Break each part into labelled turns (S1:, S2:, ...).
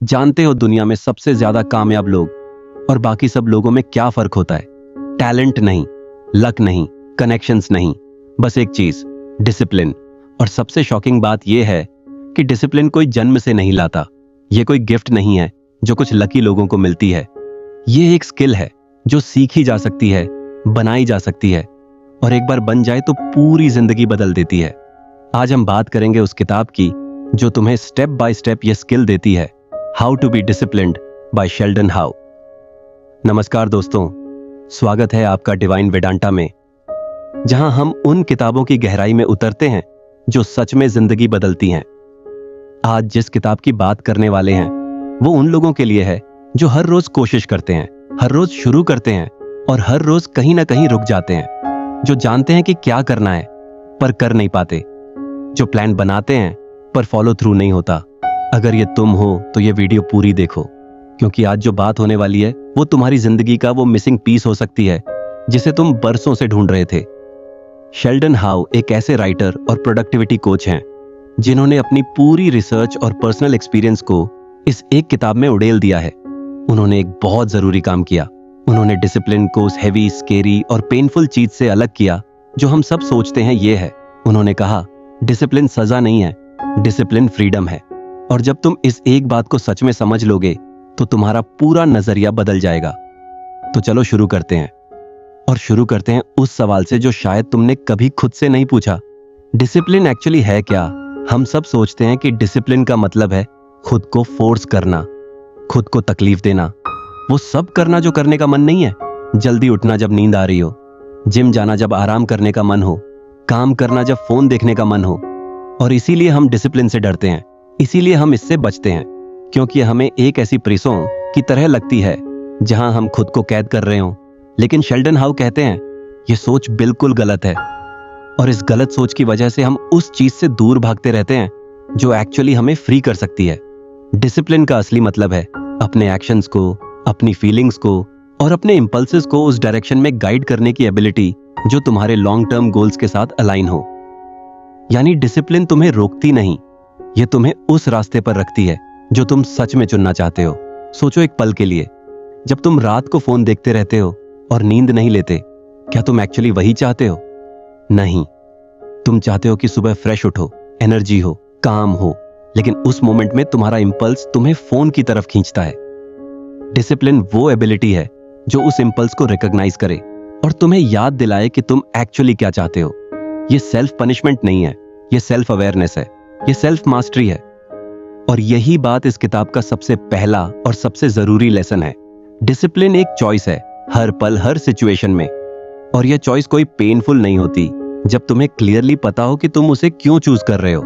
S1: जानते हो दुनिया में सबसे ज्यादा कामयाब लोग और बाकी सब लोगों में क्या फर्क होता है? टैलेंट नहीं, लक नहीं, कनेक्शंस नहीं, बस एक चीज, डिसिप्लिन। और सबसे शॉकिंग बात यह है कि डिसिप्लिन कोई जन्म से नहीं लाता। यह कोई गिफ्ट नहीं है जो कुछ लकी लोगों को मिलती है। यह एक स्किल है जो सीखी जा सकती है, बनाई जा सकती है, और एक बार बन जाए तो पूरी जिंदगी बदल देती है। आज हम बात करेंगे उस किताब की जो तुम्हें स्टेप बाय स्टेप यह स्किल देती है, how to be disciplined by Sheldon Howe. नमस्कार दोस्तों, स्वागत है आपका डिवाइन वेदांता में, जहां हम उन किताबों की गहराई में उतरते हैं जो सच में जिंदगी बदलती हैं। आज जिस किताब की बात करने वाले हैं वो उन लोगों के लिए है जो हर रोज कोशिश करते हैं, हर रोज शुरू करते हैं और हर रोज कहीं ना कहीं रुक जाते हैं, जो जानते हैं कि क्या करना है पर कर नहीं पाते, जो प्लान बनाते हैं पर फॉलो थ्रू नहीं होता। अगर ये तुम हो तो ये वीडियो पूरी देखो, क्योंकि आज जो बात होने वाली है वो तुम्हारी जिंदगी का वो मिसिंग पीस हो सकती है जिसे तुम बरसों से ढूंढ रहे थे। शेल्डन हाउ एक ऐसे राइटर और प्रोडक्टिविटी कोच हैं जिन्होंने अपनी पूरी रिसर्च और पर्सनल एक्सपीरियंस को इस एक किताब में उड़ेल दिया है। उन्होंने एक बहुत जरूरी काम किया। उन्होंने डिसिप्लिन को उस हैवी, स्केरी और पेनफुल चीज से अलग किया जो हम सब सोचते हैं ये है। उन्होंने कहा, डिसिप्लिन सजा नहीं है, डिसिप्लिन फ्रीडम है। और जब तुम इस एक बात को सच में समझ लोगे तो तुम्हारा पूरा नजरिया बदल जाएगा। तो चलो शुरू करते हैं, और शुरू करते हैं उस सवाल से जो शायद तुमने कभी खुद से नहीं पूछा। डिसिप्लिन एक्चुअली है क्या? हम सब सोचते हैं कि डिसिप्लिन का मतलब है खुद को फोर्स करना, खुद को तकलीफ देना, वो सब करना जो करने का मन नहीं है। जल्दी उठना जब नींद आ रही हो, जिम जाना जब आराम करने का मन हो, काम करना जब फोन देखने का मन हो। और इसीलिए हम डिसिप्लिन से डरते हैं, इसीलिए हम इससे बचते हैं, क्योंकि हमें एक ऐसी प्रिसों की तरह लगती है जहां हम खुद को कैद कर रहे हो। लेकिन शेल्डन हाउ कहते हैं ये सोच बिल्कुल गलत है, और इस गलत सोच की वजह से हम उस चीज से दूर भागते रहते हैं जो एक्चुअली हमें फ्री कर सकती है। डिसिप्लिन का असली मतलब है अपने एक्शंस को, अपनी फीलिंग्स को और अपने इंपल्सेस को उस डायरेक्शन में गाइड करने की एबिलिटी जो तुम्हारे लॉन्ग टर्म गोल्स के साथ अलाइन हो। यानी डिसिप्लिन तुम्हें रोकती नहीं, ये तुम्हें उस रास्ते पर रखती है जो तुम सच में चुनना चाहते हो। सोचो एक पल के लिए, जब तुम रात को फोन देखते रहते हो और नींद नहीं लेते, क्या तुम एक्चुअली वही चाहते हो? नहीं, तुम चाहते हो कि सुबह फ्रेश उठो, एनर्जी हो, काम हो, लेकिन उस मोमेंट में तुम्हारा इंपल्स तुम्हें फोन की तरफ खींचता है। डिसिप्लिन वो एबिलिटी है जो उस इंपल्स को रिकॉग्नाइज करे और तुम्हें याद दिलाए कि तुम एक्चुअली क्या चाहते हो। ये सेल्फ पनिशमेंट नहीं है, ये सेल्फ अवेयरनेस है, ये सेल्फ मास्टरी है। और यही बात इस किताब का सबसे पहला और सबसे जरूरी लेसन है। डिसिप्लिन एक चॉइस है, हर पल, हर सिचुएशन में। और यह चॉइस कोई पेनफुल नहीं होती जब तुम्हें क्लियरली पता हो कि तुम उसे क्यों चूज कर रहे हो।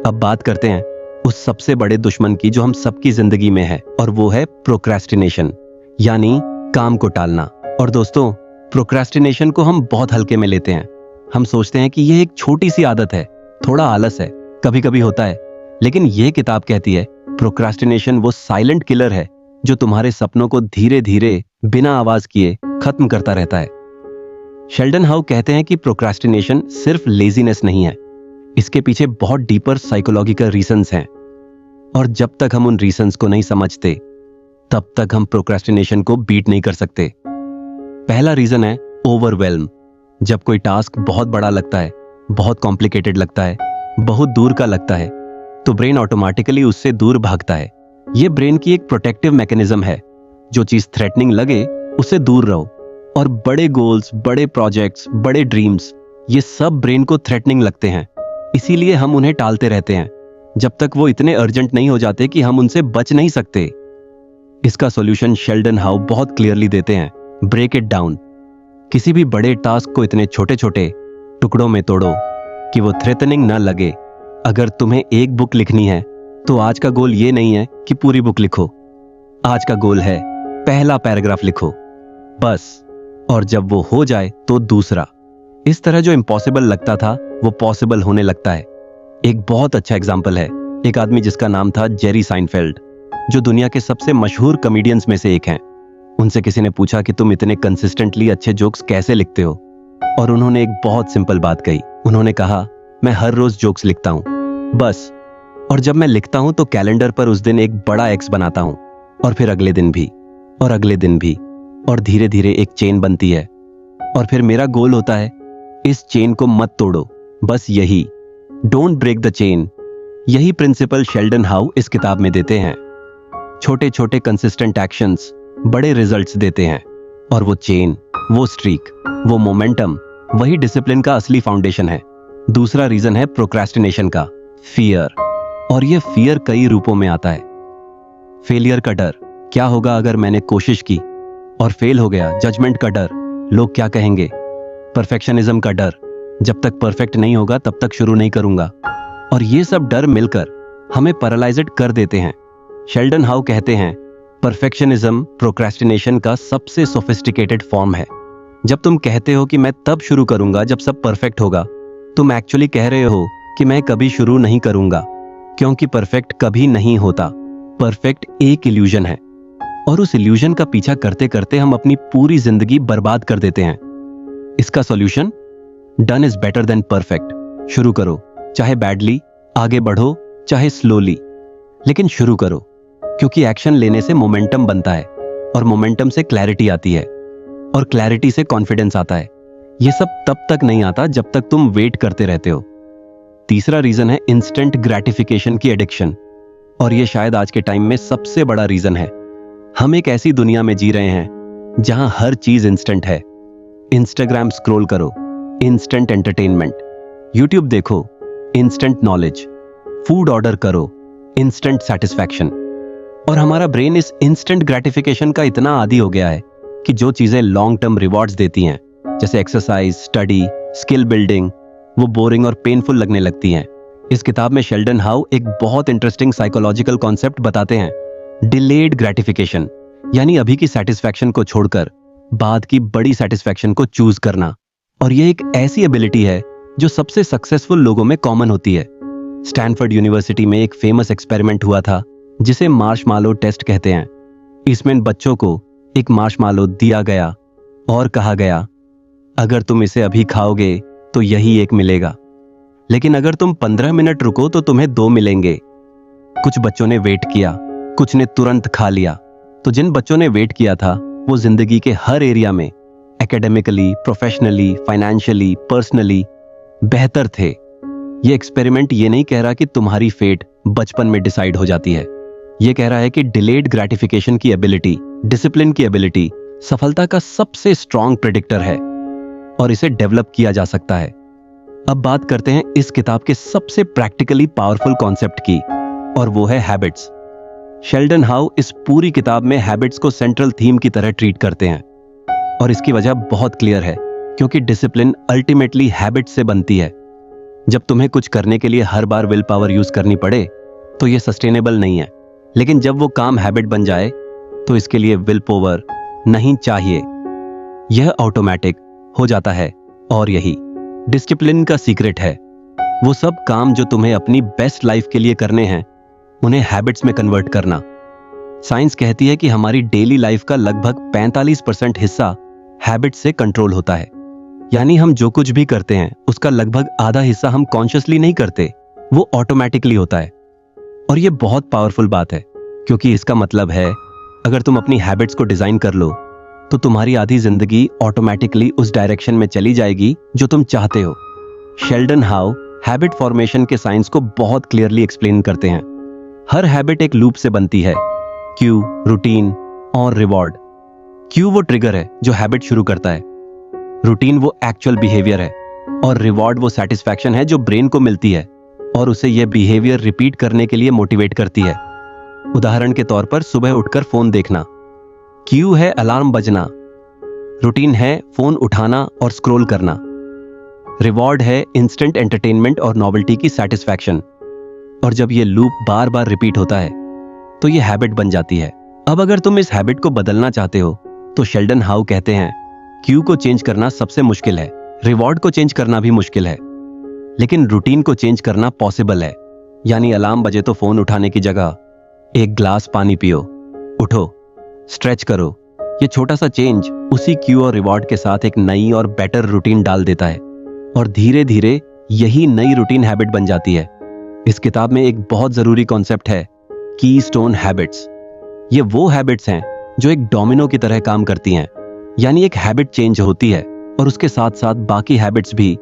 S1: अब बात करते हैं उस सबसे बड़े दुश्मन की जो हम सबकी जिंदगी में है, और वो है प्रोक्रेस्टिनेशन, यानी काम को टालना। और दोस्तों, प्रोक्रेस्टिनेशन को हम बहुत हल्के में लेते हैं। हम सोचते हैं कि यह एक छोटी सी आदत है, थोड़ा आलस है, कभी कभी होता है। लेकिन यह किताब कहती है प्रोक्रेस्टिनेशन वो साइलेंट किलर है जो तुम्हारे सपनों को धीरे धीरे बिना आवाज किए खत्म करता रहता है। शेल्डन हाउ कहते हैं कि प्रोक्रेस्टिनेशन सिर्फ लेजीनेस नहीं है, इसके पीछे बहुत डीपर साइकोलॉजिकल रीजंस हैं। और जब तक हम उन रीजंस को नहीं समझते तब तक हम प्रोक्रेस्टिनेशन को बीट नहीं कर सकते। पहला रीजन है ओवरवेल्म। जब कोई टास्क बहुत बड़ा लगता है, बहुत कॉम्प्लिकेटेड लगता है, बहुत दूर का लगता है, तो ब्रेन ऑटोमेटिकली उससे दूर भागता है। यह ब्रेन की एक प्रोटेक्टिव मैकेनिज्म है। जो चीज थ्रेटनिंग लगे उससे दूर रहो। और बड़े गोल्स, बड़े प्रोजेक्ट्स, बड़े ड्रीम्स, ये सब ब्रेन को थ्रेटनिंग लगते हैं, इसीलिए हम उन्हें टालते रहते हैं जब तक वो इतने अर्जेंट नहीं हो जाते कि हम उनसे बच नहीं सकते। इसका सॉल्यूशन शेल्डन हाउ बहुत क्लियरली देते हैं, ब्रेक इट डाउन। किसी भी बड़े टास्क को इतने छोटे छोटे टुकड़ों में तोड़ो कि वो थ्रेटनिंग ना लगे। अगर तुम्हें एक बुक लिखनी है तो आज का गोल ये नहीं है कि पूरी बुक लिखो, आज का गोल है पहला पैराग्राफ लिखो बस। और जब वो हो जाए तो दूसरा। इस तरह जो इम्पॉसिबल लगता था वो पॉसिबल होने लगता है। एक बहुत अच्छा एग्जाम्पल है एक आदमी जिसका नाम था जेरी साइनफेल्ड, जो दुनिया के सबसे मशहूर कॉमेडियंस में से एक हैं। उनसे किसी ने पूछा कि तुम इतने कंसिस्टेंटली अच्छे जोक्स कैसे लिखते हो? और उन्होंने एक बहुत सिंपल बात कही। उन्होंने कहा, मैं हर रोज जोक्स लिखता हूं बस। और जब मैं लिखता हूं तो कैलेंडर पर उस दिन एक बड़ा एक्स बनाता हूं, और फिर अगले दिन भी, और अगले दिन भी, और धीरे धीरे एक चेन बनती है। और फिर मेरा गोल होता है, इस चेन को मत तोड़ो, बस यही, डोंट ब्रेक द चेन। यही प्रिंसिपल शेल्डन हाउ इस किताब में देते हैं। छोटे छोटे कंसिस्टेंट एक्शंस बड़े रिजल्ट्स देते हैं, और वो चेन, वो स्ट्रीक, वो मोमेंटम, वही डिसिप्लिन का असली फाउंडेशन है। दूसरा रीजन है प्रोक्रेस्टिनेशन का, फियर। और ये फियर कई रूपों में आता है। फेलियर का डर, क्या होगा अगर मैंने कोशिश की और फेल हो गया। जजमेंट का डर, लोग क्या कहेंगे। परफेक्शनिज्म का डर, जब तक परफेक्ट नहीं होगा तब तक शुरू नहीं करूंगा। और ये सब डर मिलकर हमें पैरालाइज्ड कर देते हैं। शेल्डन हाउ कहते हैं, परफेक्शनिज्म प्रोक्रेस्टिनेशन का सबसे सोफिस्टिकेटेड फॉर्म है। जब तुम कहते हो कि मैं तब शुरू करूंगा जब सब परफेक्ट होगा, तुम एक्चुअली कह रहे हो कि मैं कभी शुरू नहीं करूंगा, क्योंकि परफेक्ट कभी नहीं होता। परफेक्ट एक इल्यूजन है, और उस इल्यूजन का पीछा करते करते हम अपनी पूरी जिंदगी बर्बाद कर देते हैं। इसका solution, done is better than perfect. शुरू करो, चाहे बैडली, आगे बढ़ो चाहे स्लोली, लेकिन शुरू करो, क्योंकि एक्शन लेने से मोमेंटम बनता है, और मोमेंटम से क्लैरिटी आती है, और क्लैरिटी से कॉन्फिडेंस आता है। यह सब तब तक नहीं आता जब तक तुम वेट करते रहते हो। तीसरा रीजन है इंस्टेंट ग्रेटिफिकेशन की एडिक्शन, और यह शायद आज के टाइम में सबसे बड़ा रीजन है। हम एक ऐसी दुनिया में जी रहे हैं जहां हर चीज इंस्टेंट है। इंस्टाग्राम स्क्रॉल करो, इंस्टेंट एंटरटेनमेंट। यूट्यूब देखो, इंस्टेंट नॉलेज। फूड ऑर्डर करो, इंस्टेंट सेटिस्फैक्शन। और हमारा ब्रेन इस इंस्टेंट ग्रेटिफिकेशन का इतना आदी हो गया है कि जो चीजें लॉन्ग टर्म रिवॉर्ड्स देती हैं, जैसे एक्सरसाइज, स्टडी, स्किल बिल्डिंग, वो बोरिंग और पेनफुल लगने लगती हैं। इस किताब में शेल्डन हाउ एक बहुत इंटरेस्टिंग साइकोलॉजिकल कॉन्सेप्ट बताते हैं, डिलेड ग्रेटिफिकेशन, यानी अभी की सेटिस्फैक्शन को छोड़कर बाद की बड़ी सेटिस्फैक्शन को चूज करना। और यह एक ऐसी एबिलिटी है जो सबसे सक्सेसफुल लोगों में कॉमन होती है। स्टैनफोर्ड यूनिवर्सिटी में एक फेमस एक्सपेरिमेंट हुआ था जिसे मार्शमालो टेस्ट कहते हैं। इसमें बच्चों को एक मार्शमालो दिया गया और कहा गया, अगर तुम इसे अभी खाओगे तो यही एक मिलेगा, लेकिन अगर तुम 15 मिनट रुको तो तुम्हें 2 मिलेंगे। कुछ बच्चों ने वेट किया, कुछ ने तुरंत खा लिया। तो जिन बच्चों ने वेट किया था वो जिंदगी के हर एरिया में, एकेडमिकली, प्रोफेशनली, फाइनेंशियली, पर्सनली बेहतर थे। ये एक्सपेरिमेंट ये नहीं कह रहा कि तुम्हारी फेट बचपन में डिसाइड हो जाती है। ये कह रहा है कि डिलेड ग्रेटिफिकेशन की एबिलिटी, डिसिप्लिन की एबिलिटी सफलता का सबसे स्ट्रॉन्ग प्रेडिक्टर है, और इसे डेवलप किया जा सकता है। अब बात करते हैं इस किताब के सबसे प्रैक्टिकली पावरफुल कॉन्सेप्ट की, और वो है हैबिट्स। शेल्डन हाउ इस पूरी किताब में हैबिट्स को सेंट्रल थीम की तरह ट्रीट करते हैं, और इसकी वजह बहुत क्लियर है, क्योंकि डिसिप्लिन अल्टीमेटली हैबिट से बनती है। जब तुम्हें कुछ करने के लिए हर बार विल पावर यूज करनी पड़े तो यह सस्टेनेबल नहीं है, लेकिन जब वो काम हैबिट बन जाए तो इसके लिए विल पावर नहीं चाहिए, यह ऑटोमेटिक हो जाता है। और यही डिसिप्लिन का सीक्रेट है। वो सब काम जो तुम्हें अपनी बेस्ट लाइफ के लिए करने हैं, उन्हें हैबिट्स में कन्वर्ट करना। साइंस कहती है कि हमारी डेली लाइफ का लगभग 45% हिस्सा हैबिट से कंट्रोल होता है। यानी हम जो कुछ भी करते हैं उसका लगभग आधा हिस्सा हम कॉन्शियसली नहीं करते, वो ऑटोमेटिकली होता है। और ये बहुत पावरफुल बात है, क्योंकि इसका मतलब है अगर तुम अपनी हैबिट्स को डिजाइन कर लो तो तुम्हारी आधी जिंदगी ऑटोमेटिकली उस डायरेक्शन में चली जाएगी जो तुम चाहते हो। शेल्डन हाउ हैबिट फॉर्मेशन के साइंस को बहुत क्लियरली एक्सप्लेन करते हैं। हर हैबिट एक लूप से बनती है, क्यू, रूटीन और रिवॉर्ड। क्यू वो ट्रिगर है जो हैबिट शुरू करता है, रूटीन वो एक्चुअल बिहेवियर है, और रिवॉर्ड वो सेटिस्फैक्शन है जो ब्रेन को मिलती है और उसे यह बिहेवियर रिपीट करने के लिए मोटिवेट करती है। उदाहरण के तौर पर सुबह उठकर फोन देखना, क्यू है अलार्म बजना, रूटीन है फोन उठाना और स्क्रॉल करना, रिवॉर्ड है इंस्टेंट एंटरटेनमेंट और नॉवेल्टी की सेटिस्फैक्शन। और जब ये लूप बार बार रिपीट होता है तो ये हैबिट बन जाती है। अब अगर तुम इस हैबिट को बदलना चाहते हो तो शेल्डन हाउ कहते हैं, क्यू को चेंज करना सबसे मुश्किल है, रिवॉर्ड को चेंज करना भी मुश्किल है, लेकिन रूटीन को चेंज करना पॉसिबल है। यानी अलार्म बजे तो फोन उठाने की जगह एक ग्लास पानी पियो, उठो, स्ट्रेच करो। ये छोटा सा चेंज उसी क्यू और रिवॉर्ड के साथ एक नई और बेटर रूटीन डाल देता है, और धीरे धीरे यही नई रूटीन हैबिट बन जाती है। इस किताब में एक बहुत जरूरी कॉन्सेप्ट है, कीस्टोन हैबिट्स। ये वो हैबिट्स हैं जो एक डोमिनो की तरह काम करती हैं, यानी एक हैबिट चेंज होती है और उसके साथ साथ बाकी हैबिट्स भी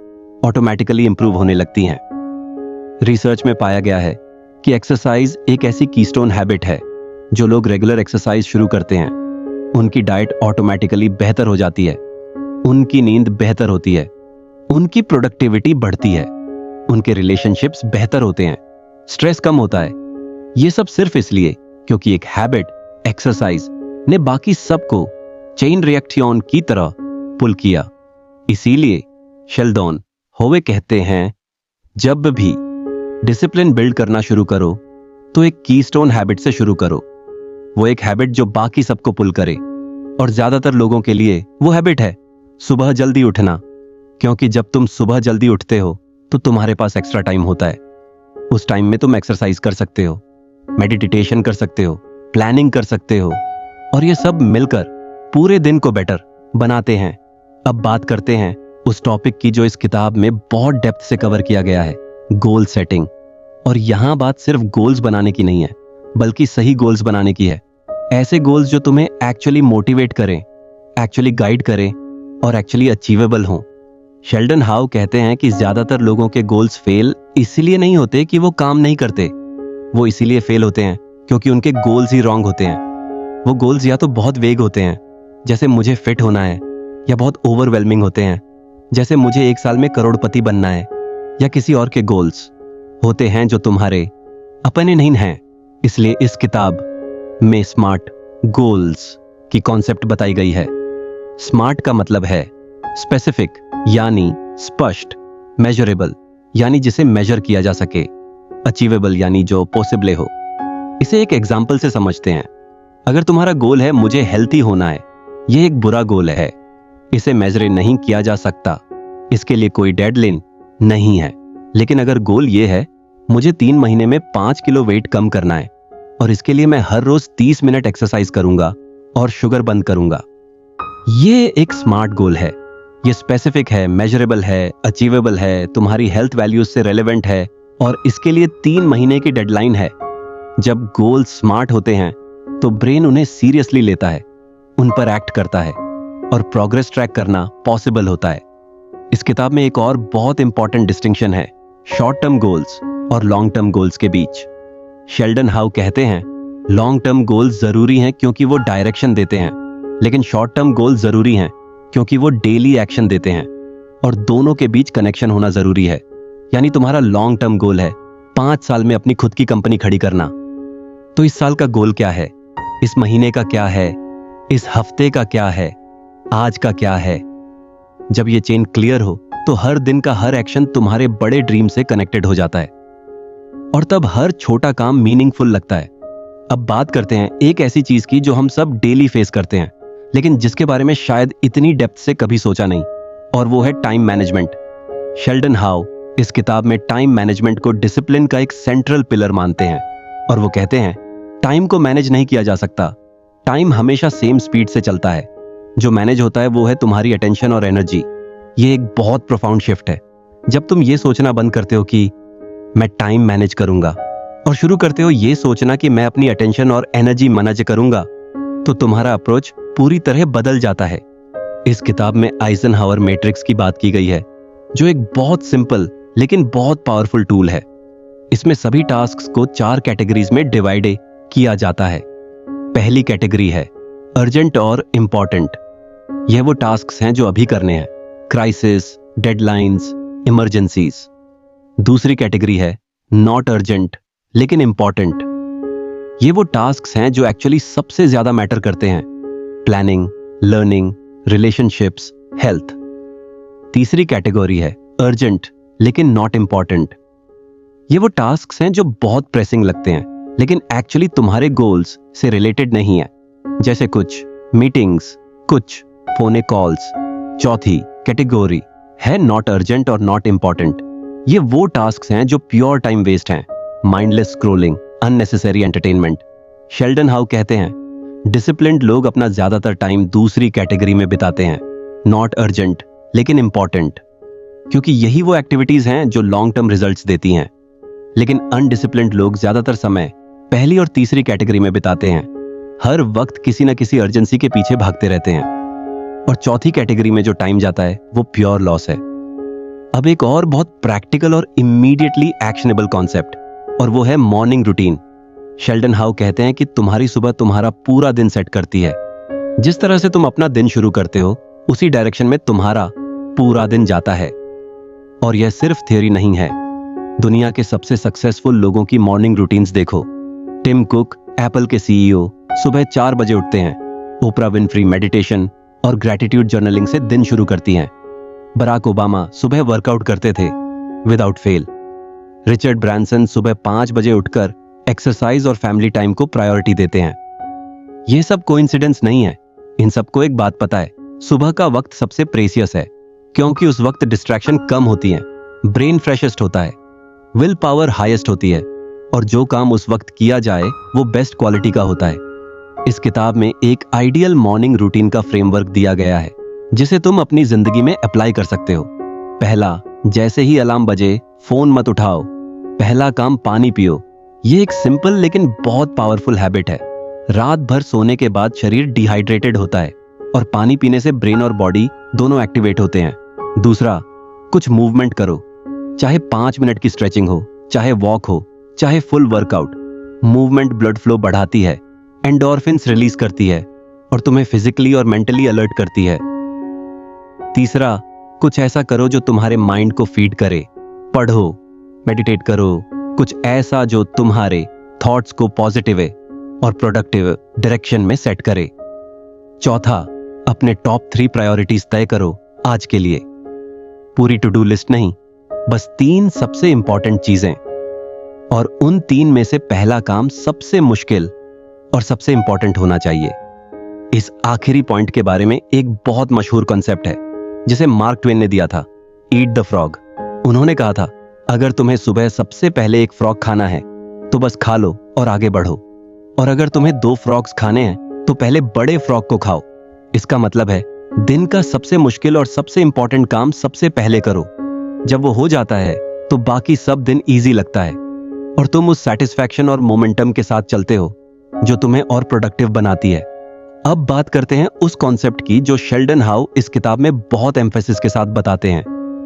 S1: ऑटोमेटिकली इंप्रूव होने लगती हैं। रिसर्च में पाया गया है कि एक्सरसाइज एक ऐसी कीस्टोन हैबिट है। जो लोग रेगुलर एक्सरसाइज शुरू करते हैं उनकी डाइट ऑटोमेटिकली बेहतर हो जाती है, उनकी नींद बेहतर होती है, उनकी प्रोडक्टिविटी बढ़ती है, उनके रिलेशनशिप्स बेहतर होते हैं, स्ट्रेस कम होता है। ये सब सिर्फ इसलिए क्योंकि एक हैबिट, एक्सरसाइज, ने बाकी सबको चेन रिएक्शन की तरह पुल किया। इसीलिए शेल्डन होवे कहते हैं, जब भी डिसिप्लिन बिल्ड करना शुरू करो तो एक कीस्टोन हैबिट से शुरू करो। वो एक हैबिट जो बाकी सबको पुल करे। और ज्यादातर लोगों के लिए वो हैबिट है सुबह जल्दी उठना, क्योंकि जब तुम सुबह जल्दी उठते हो तो तुम्हारे पास एक्स्ट्रा टाइम होता है। उस टाइम में तुम एक्सरसाइज कर सकते हो, मेडिटेशन कर सकते हो, प्लानिंग कर सकते हो, और ये सब मिलकर पूरे दिन को बेटर बनाते हैं। अब बात करते हैं उस टॉपिक की जो इस किताब में बहुत डेप्थ से कवर किया गया है, गोल सेटिंग। और यहां बात सिर्फ गोल्स बनाने की नहीं है, बल्कि सही गोल्स बनाने की है। ऐसे गोल्स जो तुम्हें एक्चुअली मोटिवेट करें, एक्चुअली गाइड करें और एक्चुअली अचीवेबल हों। शेल्डन हाउ कहते हैं कि ज्यादातर लोगों के गोल्स फेल इसलिए नहीं होते कि वो काम नहीं करते, वो इसीलिए फेल होते हैं क्योंकि उनके गोल्स ही रॉन्ग होते हैं। वो गोल्स या तो बहुत वेग होते हैं, जैसे मुझे फिट होना है, या बहुत ओवरवेलमिंग होते हैं, जैसे मुझे 1 साल में करोड़पति बनना है, या किसी और के गोल्स होते हैं जो तुम्हारे अपने नहीं हैं। इसलिए इस किताब में स्मार्ट गोल्स की कॉन्सेप्ट बताई गई है। स्मार्ट का मतलब है स्पेसिफिक यानी स्पष्ट, मेजरेबल यानी जिसे मेजर किया जा सके, अचीवेबल यानी जो पॉसिबल हो। इसे एक एग्जाम्पल से समझते हैं। अगर तुम्हारा गोल है मुझे हेल्थी होना है, यह एक बुरा गोल है, इसे मेजर नहीं किया जा सकता, इसके लिए कोई डेडलाइन नहीं है। लेकिन अगर गोल ये है मुझे 3 महीने में 5 किलो वेट कम करना है और इसके लिए मैं हर रोज 30 मिनट एक्सरसाइज करूंगा और शुगर बंद करूंगा, ये एक स्मार्ट गोल है। ये स्पेसिफिक है, मेजरेबल है, अचीवेबल है, तुम्हारी हेल्थ वैल्यूज से रेलेवेंट है और इसके लिए 3 महीने की डेडलाइन है। जब गोल स्मार्ट होते हैं तो ब्रेन उन्हें सीरियसली लेता है, उन पर एक्ट करता है और प्रोग्रेस ट्रैक करना पॉसिबल होता है। इस किताब में एक और बहुत इंपॉर्टेंट डिस्टिंक्शन है शॉर्ट टर्म गोल्स और लॉन्ग टर्म गोल्स के बीच। शेल्डन हाउ कहते हैं लॉन्ग टर्म गोल्स जरूरी हैं क्योंकि वो डायरेक्शन देते हैं, लेकिन शॉर्ट टर्म गोल्स जरूरी हैं क्योंकि वो डेली एक्शन देते हैं, और दोनों के बीच कनेक्शन होना जरूरी है। यानी तुम्हारा लॉन्ग टर्म गोल है 5 साल में अपनी खुद की कंपनी खड़ी करना, तो इस साल का गोल क्या है, इस महीने का क्या है, इस हफ्ते का क्या है, आज का क्या है। जब ये चेन क्लियर हो तो हर दिन का हर एक्शन तुम्हारे बड़े ड्रीम से कनेक्टेड हो जाता है और तब हर छोटा काम मीनिंगफुल लगता है। अब बात करते हैं एक ऐसी चीज की जो हम सब डेली फेस करते हैं, लेकिन जिसके बारे में शायद इतनी डेप्थ से कभी सोचा नहीं, और वो है टाइम मैनेजमेंट। शेल्डन हाउ इस किताब में टाइम मैनेजमेंट को डिसिप्लिन का एक सेंट्रल पिलर मानते हैं और वो कहते हैं टाइम को मैनेज नहीं किया जा सकता, टाइम हमेशा सेम स्पीड से चलता है। जो मैनेज होता है वो है तुम्हारी अटेंशन और एनर्जी। ये एक बहुत प्रोफाउंड शिफ्ट है। जब तुम ये सोचना बंद करते हो कि मैं टाइम मैनेज करूंगा और शुरू करते हो ये सोचना कि मैं अपनी अटेंशन और एनर्जी मैनेज करूंगा, तो तुम्हारा अप्रोच पूरी तरह बदल जाता है। इस किताब में आइजनहावर मैट्रिक्स की बात की गई है, जो एक बहुत सिंपल लेकिन बहुत पावरफुल टूल है। इसमें सभी टास्क्स को 4 कैटेगरीज में डिवाइड किया जाता है। पहली कैटेगरी है अर्जेंट और इंपॉर्टेंट। यह वो टास्क्स हैं जो अभी करने हैं, क्राइसिस, डेडलाइंस, इमरजेंसीज। दूसरी कैटेगरी है नॉट अर्जेंट लेकिन इंपॉर्टेंट। ये वो टास्क्स हैं जो एक्चुअली सबसे ज्यादा मैटर करते हैं, प्लानिंग, लर्निंग, रिलेशनशिप्स, हेल्थ। तीसरी कैटेगरी है अर्जेंट लेकिन नॉट इंपॉर्टेंट। ये वो टास्क्स हैं जो बहुत प्रेसिंग लगते हैं लेकिन एक्चुअली तुम्हारे गोल्स से रिलेटेड नहीं है, जैसे कुछ मीटिंग्स, कुछ फोन कॉल्स। चौथी कैटेगरी है नॉट अर्जेंट और नॉट इंपॉर्टेंट। ये वो टास्क्स हैं जो प्योर टाइम वेस्ट हैं, mindless scrolling, unnecessary entertainment. Sheldon how कहते हैं डिसिप्लिन्ड लोग अपना ज्यादातर टाइम दूसरी कैटेगरी में बिताते हैं, नॉट अर्जेंट लेकिन इंपॉर्टेंट, क्योंकि यही वो एक्टिविटीज हैं जो लॉन्ग टर्म रिजल्ट्स देती हैं। लेकिन अनडिसिप्लिन्ड लोग ज्यादातर समय पहली और तीसरी कैटेगरी में बिताते हैं। हर वक्त किसी न किसी अर्जेंसी के पीछे भागते रहते हैं। और चौथी कैटेगरी में जो टाइम जाता है वो प्योर लॉस है। अब एक और बहुत प्रैक्टिकल और इमीडिएटली एक्शनेबल कॉन्सेप्ट, और वो है मॉर्निंग रूटीन। शेल्डन हाउ कहते हैं कि तुम्हारी सुबह तुम्हारा पूरा दिन सेट करती है। जिस तरह से तुम अपना दिन शुरू करते हो उसी डायरेक्शन में तुम्हारा पूरा दिन जाता है। और यह सिर्फ थ्योरी नहीं है। दुनिया के सबसे सक्सेसफुल लोगों की मॉर्निंग रूटीन्स देखो। टिम कुक, एप्पल के सीईओ, सुबह 4 बजे उठते हैं। ओपरा विनफ्री मेडिटेशन और ग्रैटिट्यूड जर्नलिंग से दिन शुरू करती हैं। बराक ओबामा सुबह वर्कआउट करते थे विदाउट फेल। रिचर्ड ब्रांसन सुबह 5 बजे उठकर एक्सरसाइज और फैमिली टाइम को प्रायोरिटी देते हैं। यह सब कोइंसिडेंस नहीं है। इन सबको एक बात पता है, सुबह का वक्त सबसे प्रेसियस है, क्योंकि उस वक्त डिस्ट्रैक्शन कम होती है, ब्रेन फ्रेशेस्ट होता है, विल पावर हाईएस्ट होती है, और जो काम उस वक्त किया जाए वो बेस्ट क्वालिटी का होता है। इस किताब में एक आइडियल मॉर्निंग रूटीन का फ्रेमवर्क दिया गया है जिसे तुम अपनी जिंदगी में अप्लाई कर सकते हो। पहला, जैसे ही अलार्म बजे फोन मत उठाओ। पहला काम, पानी पियो। ये एक सिंपल लेकिन बहुत पावरफुल हैबिट है। रात भर सोने के बाद शरीर डिहाइड्रेटेड होता है और पानी पीने से ब्रेन और बॉडी दोनों एक्टिवेट होते हैं। दूसरा, कुछ मूवमेंट करो, चाहे 5 मिनट की स्ट्रेचिंग हो, चाहे वॉक हो, चाहे full workout. Movement blood flow बढ़ाती है, एंडोर्फिन्स रिलीज करती है और तुम्हें फिजिकली और मेंटली अलर्ट करती है। तीसरा, कुछ ऐसा करो जो तुम्हारे माइंड को फीड करे। पढ़ो, मेडिटेट करो, कुछ ऐसा जो तुम्हारे थॉट्स को पॉजिटिव और प्रोडक्टिव डायरेक्शन में सेट करे। चौथा, अपने टॉप 3 प्रायोरिटीज तय करो आज के लिए। पूरी टू डू लिस्ट नहीं, बस 3 सबसे इंपॉर्टेंट चीजें, और उन 3 में से पहला काम सबसे मुश्किल और सबसे इंपॉर्टेंट होना चाहिए। इस आखिरी पॉइंट के बारे में एक बहुत मशहूर कॉन्सेप्ट है जिसे मार्क ट्वेन ने दिया था, ईट द फ्रॉग। उन्होंने कहा था, अगर तुम्हें सुबह सबसे पहले एक फ्रॉग खाना है तो बस खा लो और आगे बढ़ो, और अगर तुम्हें 2 फ्रॉग्स खाने हैं तो पहले बड़े फ्रॉग को खाओ। इसका मतलब है दिन का सबसे मुश्किल और सबसे इंपॉर्टेंट काम सबसे पहले करो। जब वो हो जाता है तो बाकी सब दिन इजी लगता है और तुम उस सेटिस्फैक्शन और मोमेंटम के साथ चलते हो जो तुम्हें और प्रोडक्टिव बनाती है। अब बात करते हैं उस कॉन्सेप्ट की जो शेल्डन हाउ इस किताब में बहुत एम्फेसिस के साथ बताते हैं,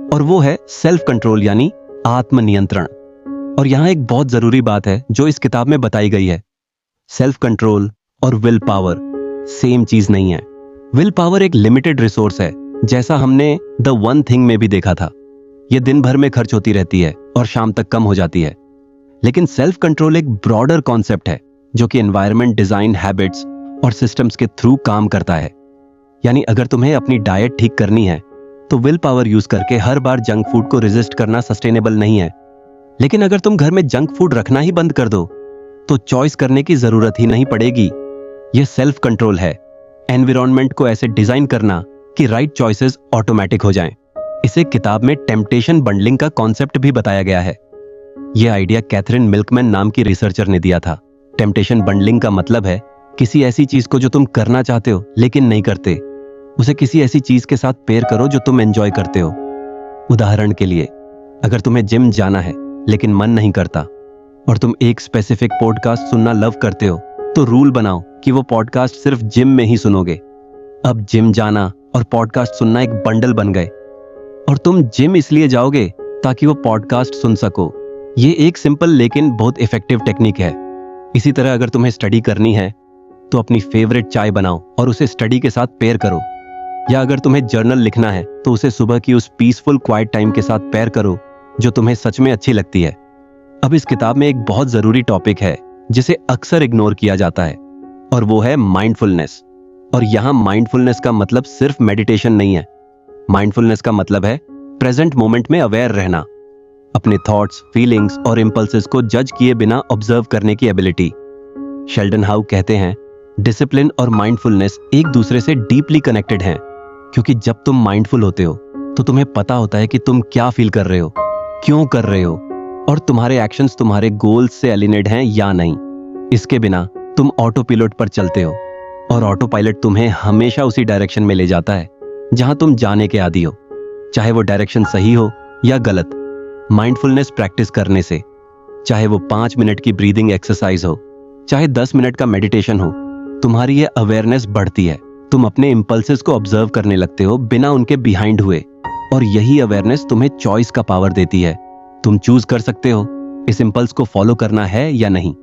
S1: और वो है सेल्फ कंट्रोल यानी आत्मनियंत्रण। और यहां एक बहुत जरूरी बात है जो इस किताब में बताई गई है, सेल्फ कंट्रोल और विल पावर सेम चीज नहीं है। विल पावर एक लिमिटेड रिसोर्स है, जैसा हमने द वन थिंग में भी देखा था। यह दिन भर में खर्च होती रहती है और शाम तक कम हो जाती है। लेकिन सेल्फ कंट्रोल एक ब्रॉडर कॉन्सेप्ट है जो कि एनवायरनमेंट, डिजाइन, हैबिट्स और सिस्टम्स के थ्रू काम करता है। यानी अगर तुम्हें अपनी डाइट ठीक करनी है तो विल पावर यूज करके हर बार जंक फूड को रेजिस्ट करना सस्टेनेबल नहीं है। लेकिन अगर तुम घर में जंक फूड रखना ही बंद कर दो तो चॉइस करने की जरूरत ही नहीं पड़ेगी। यह सेल्फ कंट्रोल है, एनवायरनमेंट को ऐसे डिजाइन करना कि राइट चॉइसेस ऑटोमेटिक हो जाएं। इसे किताब में टेम्पटेशन बंडलिंग का कॉन्सेप्ट भी बताया गया है। यह आइडिया कैथरीन मिल्कमैन नाम की रिसर्चर ने दिया था। टेम्पटेशन बंडलिंग का मतलब है किसी ऐसी चीज को जो तुम करना चाहते हो लेकिन नहीं करते, उसे किसी ऐसी चीज के साथ पेयर करो जो तुम एंजॉय करते हो। उदाहरण के लिए, अगर तुम्हें जिम जाना है लेकिन मन नहीं करता और तुम एक स्पेसिफिक पॉडकास्ट सुनना लव करते हो, तो रूल बनाओ कि वो पॉडकास्ट सिर्फ जिम में ही सुनोगे। अब जिम जाना और पॉडकास्ट सुनना एक बंडल बन गए और तुम जिम इसलिए जाओगे ताकि वो पॉडकास्ट सुन सको। ये एक सिंपल लेकिन बहुत इफेक्टिव टेक्निक है। इसी तरह अगर तुम्हें स्टडी करनी है तो अपनी फेवरेट चाय बनाओ और उसे स्टडी के साथ पेयर करो, या अगर तुम्हें जर्नल लिखना है तो उसे सुबह की उस पीसफुल क्वाइट टाइम के साथ पेयर करो जो तुम्हें सच में अच्छी लगती है। अब इस किताब में एक बहुत जरूरी टॉपिक है जिसे अक्सर इग्नोर किया जाता है, और वो है माइंडफुलनेस। और यहां माइंडफुलनेस का मतलब सिर्फ मेडिटेशन नहीं है। माइंडफुलनेस का मतलब है प्रेजेंट मोमेंट में अवेयर रहना, अपने थॉट्स, फीलिंग्स और इंपल्सेस को जज किए बिना ऑब्जर्व करने की एबिलिटी। शेल्डन हाउ कहते हैं, डिसिप्लिन और माइंडफुलनेस एक दूसरे से डीपली कनेक्टेड हैं, क्योंकि जब तुम माइंडफुल होते हो तो तुम्हें पता होता है कि तुम क्या फील कर रहे हो, क्यों कर रहे हो, और तुम्हारे एक्शंस तुम्हारे गोल्स से अलिनेड हैं या नहीं। इसके बिना तुम ऑटो पायलट पर चलते हो, और ऑटो पायलट तुम्हें हमेशा उसी डायरेक्शन में ले जाता है जहां तुम जाने के आदी हो, चाहे वो डायरेक्शन सही हो या गलत। माइंडफुलनेस प्रैक्टिस करने से चाहे वो 5 मिनट की ब्रीदिंग एक्सरसाइज हो, चाहे 10 मिनट का मेडिटेशन हो, तुम्हारी ये अवेयरनेस बढ़ती है। तुम अपने इंपल्सेस को ऑब्जर्व करने लगते हो बिना उनके बिहाइंड हुए, और यही अवेयरनेस तुम्हें चॉइस का पावर देती है। तुम चूज कर सकते हो इस इंपल्स को फॉलो करना है या नहीं।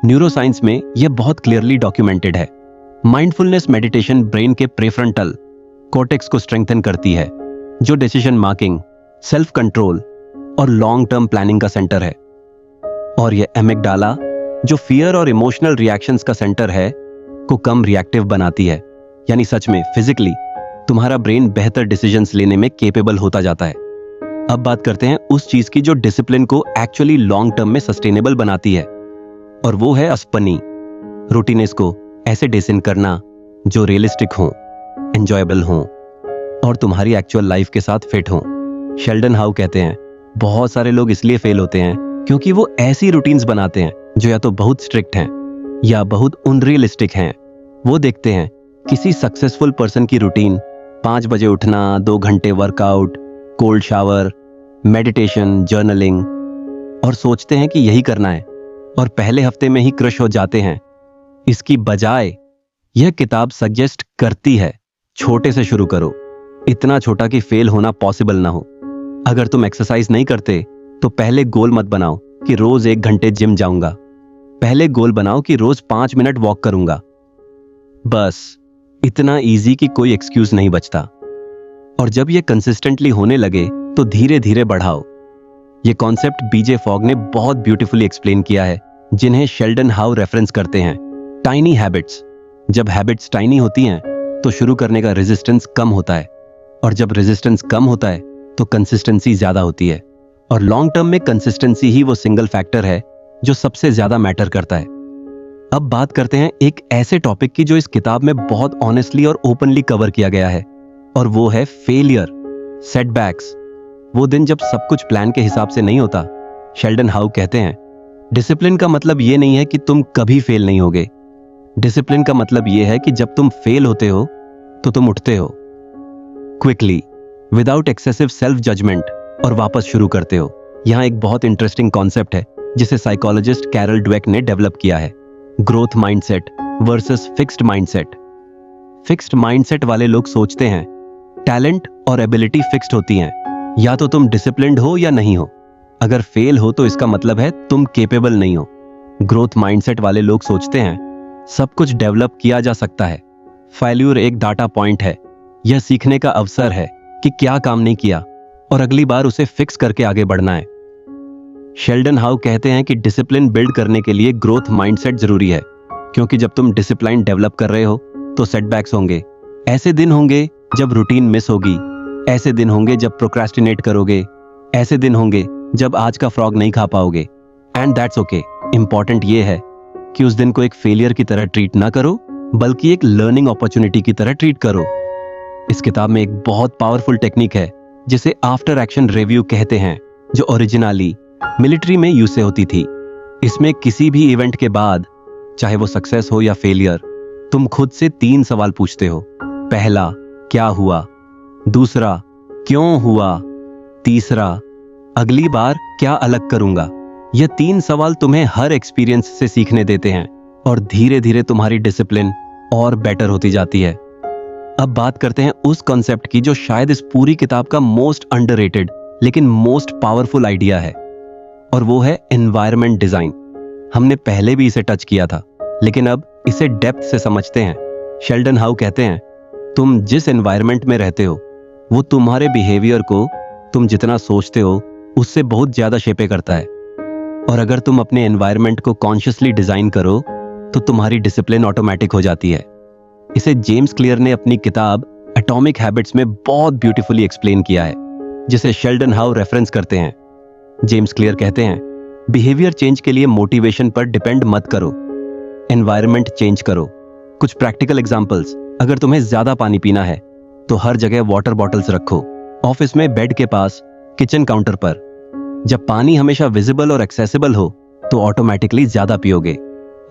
S1: न्यूरोसाइंस में यह बहुत क्लियरली डॉक्यूमेंटेड है। माइंडफुलनेस मेडिटेशन ब्रेन के प्रेफ्रंटल कॉर्टेक्स को स्ट्रेंथन करती है, जो डिसीजन मेकिंग, सेल्फ कंट्रोल और लॉन्ग टर्म प्लानिंग का सेंटर है। और यह एमिगडाला, जो फियर और इमोशनल रिएक्शंस का सेंटर है, को कम रिएक्टिव बनाती है। यानी सच में फिजिकली तुम्हारा ब्रेन बेहतर डिसीजंस लेने में केपेबल होता जाता है। अब बात करते हैं उस चीज की जो डिसिप्लिन को एक्चुअली लॉन्ग टर्म में सस्टेनेबल बनाती है, और वो है अस्पनी। रूटीनेस को ऐसे डिजाइन करना जो रियलिस्टिक हो, एंजॉयबल हो और तुम्हारी एक्चुअल लाइफ के साथ फिट हो। शेल्डन हाउ कहते हैं, बहुत सारे लोग इसलिए फेल होते हैं क्योंकि वो ऐसी रूटीन्स बनाते हैं जो या तो बहुत स्ट्रिक्ट हैं या बहुत अनरियलिस्टिक हैं। वो देखते हैं किसी सक्सेसफुल पर्सन की रूटीन, 5 बजे उठना, 2 घंटे workout, cold shower, meditation, journaling, और सोचते हैं कि यही करना है, और पहले हफ्ते में ही क्रश हो जाते हैं। इसकी बजाय यह किताब सजेस्ट करती है छोटे से शुरू करो, इतना छोटा कि फेल होना पॉसिबल ना हो। अगर तुम एक्सरसाइज नहीं करते तो पहले गोल मत बनाओ कि रोज 1 घंटे जिम जाऊंगा, पहले गोल बनाओ कि रोज 5 मिनट वॉक करूंगा। बस इतना इजी कि कोई एक्सक्यूज नहीं बचता। और जब ये कंसिस्टेंटली होने लगे तो धीरे धीरे बढ़ाओ। ये कॉन्सेप्ट बीजे फॉग ने बहुत ब्यूटीफुली एक्सप्लेन किया है, जिन्हें शेल्डन हाउ रेफरेंस करते हैं टाइनी हैबिट्स। जब हैबिट्स टाइनी होती हैं तो शुरू करने का रेजिस्टेंस कम होता है, और जब रेजिस्टेंस कम होता है तो कंसिस्टेंसी ज्यादा होती है। और लॉन्ग टर्म में कंसिस्टेंसी ही वो सिंगल फैक्टर है जो सबसे ज्यादा मैटर करता है। अब बात करते हैं एक ऐसे टॉपिक की जो इस किताब में बहुत ऑनेस्टली और ओपनली कवर किया गया है, और वो है फेलियर, सेटबैक्स। वो दिन जब सब कुछ प्लान के हिसाब से नहीं होता। शेल्डन हाउ कहते हैं, डिसिप्लिन का मतलब ये नहीं है कि तुम कभी फेल नहीं होगे। डिसिप्लिन का मतलब ये है कि जब तुम फेल होते हो तो तुम उठते हो quickly, without excessive self judgment, और वापस शुरू करते हो। यहां एक बहुत इंटरेस्टिंग कॉन्सेप्ट है जिसे साइकोलॉजिस्ट कैरल ड्वेक ने डेवलप किया है, growth mindset versus fixed mindset. Fixed mindset वाले लोग सोचते हैं टैलेंट और एबिलिटी फिक्स्ड होती हैं, या तो तुम डिसिप्लिन्ड हो या नहीं हो। अगर फेल हो तो इसका मतलब है तुम केपेबल नहीं हो। ग्रोथ माइंडसेट वाले लोग सोचते हैं सब कुछ डेवलप किया जा सकता है। फेल्यूर एक डाटा पॉइंट है, यह सीखने का अवसर है कि क्या काम नहीं किया और अगली बार उसे फिक्स करके आगे बढ़ना है। शेल्डन हाउ कहते हैं कि डिसिप्लिन बिल्ड करने के लिए ग्रोथ माइंडसेट जरूरी है, क्योंकि जब तुम डिसिप्लिन डेवलप कर रहे हो तो सेटबैक्स होंगे। ऐसे दिन होंगे जब रूटीन मिस होगी, ऐसे दिन होंगे जब प्रोक्रेस्टिनेट करोगे, ऐसे दिन होंगे जब आज का फ्रॉग नहीं खा पाओगे, एंड दैट्स ओके। इंपॉर्टेंट ये है कि उस दिन को एक फेलियर की तरह ट्रीट ना करो, बल्कि एक लर्निंग अपॉर्चुनिटी की तरह ट्रीट करो। इस किताब में एक बहुत पावरफुल टेक्निक है जिसे आफ्टर एक्शन रिव्यू कहते हैं, जो ओरिजिनली मिलिट्री में यूज से होती थी। इसमें किसी भी इवेंट के बाद, चाहे वो सक्सेस हो या फेलियर, तुम खुद से 3 सवाल पूछते हो। पहला, क्या हुआ? दूसरा, क्यों हुआ? तीसरा, अगली बार क्या अलग करूंगा? ये 3 सवाल तुम्हें हर एक्सपीरियंस से सीखने देते हैं, और धीरे धीरे तुम्हारी डिसिप्लिन और बेटर होती जाती है। अब बात करते हैं उस कॉन्सेप्ट की जो शायद इस पूरी किताब का मोस्ट अंडररेटेड लेकिन मोस्ट पावरफुल आइडिया है, और वो है एनवायरनमेंट डिजाइन। हमने पहले भी इसे टच किया था, लेकिन अब इसे डेप्थ से समझते हैं। शेल्डन हाउ कहते हैं, तुम जिस एनवायरनमेंट में रहते हो वो तुम्हारे बिहेवियर को तुम जितना सोचते हो उससे बहुत ज्यादा शेपे करता है। और अगर तुम अपने एनवायरनमेंट को कॉन्शियसली डिजाइन करो तो तुम्हारी डिसिप्लिन ऑटोमेटिक हो जाती है। इसे जेम्स क्लियर ने अपनी किताब एटॉमिक हैबिट्स में बहुत ब्यूटीफुली एक्सप्लेन किया है, जिसे शेल्डन हाउ रेफरेंस करते हैं। जेम्स क्लियर कहते हैं, बिहेवियर चेंज के लिए मोटिवेशन पर डिपेंड मत करो, एनवायरनमेंट चेंज करो। कुछ प्रैक्टिकल एग्जांपल्स, अगर तुम्हें ज्यादा पानी पीना है तो हर जगह वाटर बॉटल्स रखो, ऑफिस में बेड के पास, किचन काउंटर पर। जब पानी हमेशा विजिबल और एक्सेसिबल हो तो ऑटोमेटिकली ज्यादा पियोगे।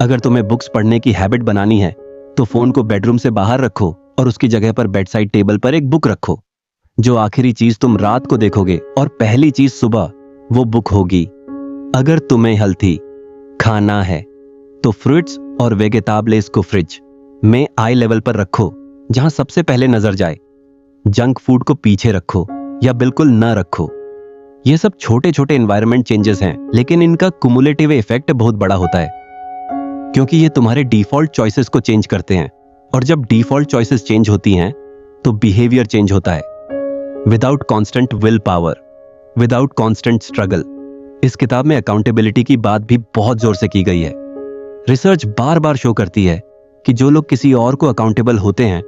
S1: अगर तुम्हें बुक्स पढ़ने की हैबिट बनानी है तो फोन को बेडरूम से बाहर रखो और उसकी जगह पर बेड साइड टेबल पर एक बुक रखो। जो आखिरी चीज तुम रात को देखोगे और पहली चीज सुबह, वो बुक होगी। अगर तुम्हें हेल्थी खाना है तो फ्रूट्स और वेजिटेबल्स को फ्रिज में आई लेवल पर रखो, जहां सबसे पहले नजर जाए। जंक फूड को पीछे रखो या बिल्कुल न रखो। ये सब छोटे छोटे एनवायरनमेंट चेंजेस हैं, लेकिन इनका कुमुलेटिव इफेक्ट बहुत बड़ा होता है, क्योंकि ये तुम्हारे डिफॉल्ट चॉइसेस को चेंज करते हैं। और जब डिफॉल्ट चॉइसेस चेंज होती हैं तो बिहेवियर चेंज होता है। Without constant will power, without constant struggle. इस किताब में अकाउंटेबिलिटी की बात भी बहुत जोर से की गई है। रिसर्च बार बार शो करती है कि जो लोग किसी और को अकाउंटेबल होते हैं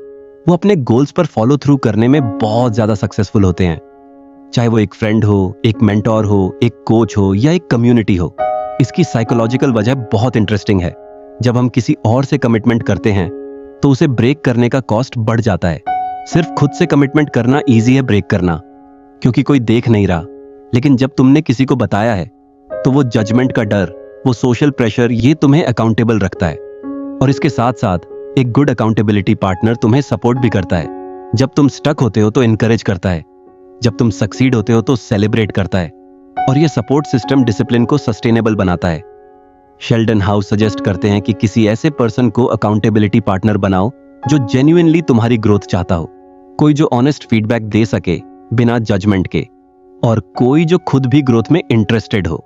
S1: वो अपने गोल्स पर फॉलो थ्रू करने में बहुत ज्यादा सक्सेसफुल होते हैं, चाहे वो एक फ्रेंड हो, एक मेंटोर हो, एक कोच हो या एक कम्युनिटी हो। इसकी साइकोलॉजिकल वजह बहुत इंटरेस्टिंग है। जब हम किसी और से कमिटमेंट करते हैं तो उसे ब्रेक करने का कॉस्ट बढ़ जाता है। सिर्फ खुद से कमिटमेंट करना इजी है ब्रेक करना, क्योंकि कोई देख नहीं रहा। लेकिन जब तुमने किसी को बताया है तो वो जजमेंट का डर, वो सोशल प्रेशर, ये तुम्हें अकाउंटेबल रखता है। और इसके साथ साथ एक गुड अकाउंटेबिलिटी पार्टनर तुम्हें सपोर्ट भी करता है। जब तुम स्टक होते हो तो इनकरेज करता है, जब तुम सक्सीड होते हो तो सेलिब्रेट करता है। और ये सपोर्ट सिस्टम डिसिप्लिन को सस्टेनेबल बनाता है। शेल्डन हाउस सजेस्ट करते हैं कि किसी ऐसे पर्सन को अकाउंटेबिलिटी पार्टनर बनाओ जो जेन्युइनली तुम्हारी ग्रोथ चाहता हो, कोई जो ऑनेस्ट फीडबैक दे सके बिना जजमेंट के, और कोई जो खुद भी ग्रोथ में इंटरेस्टेड हो।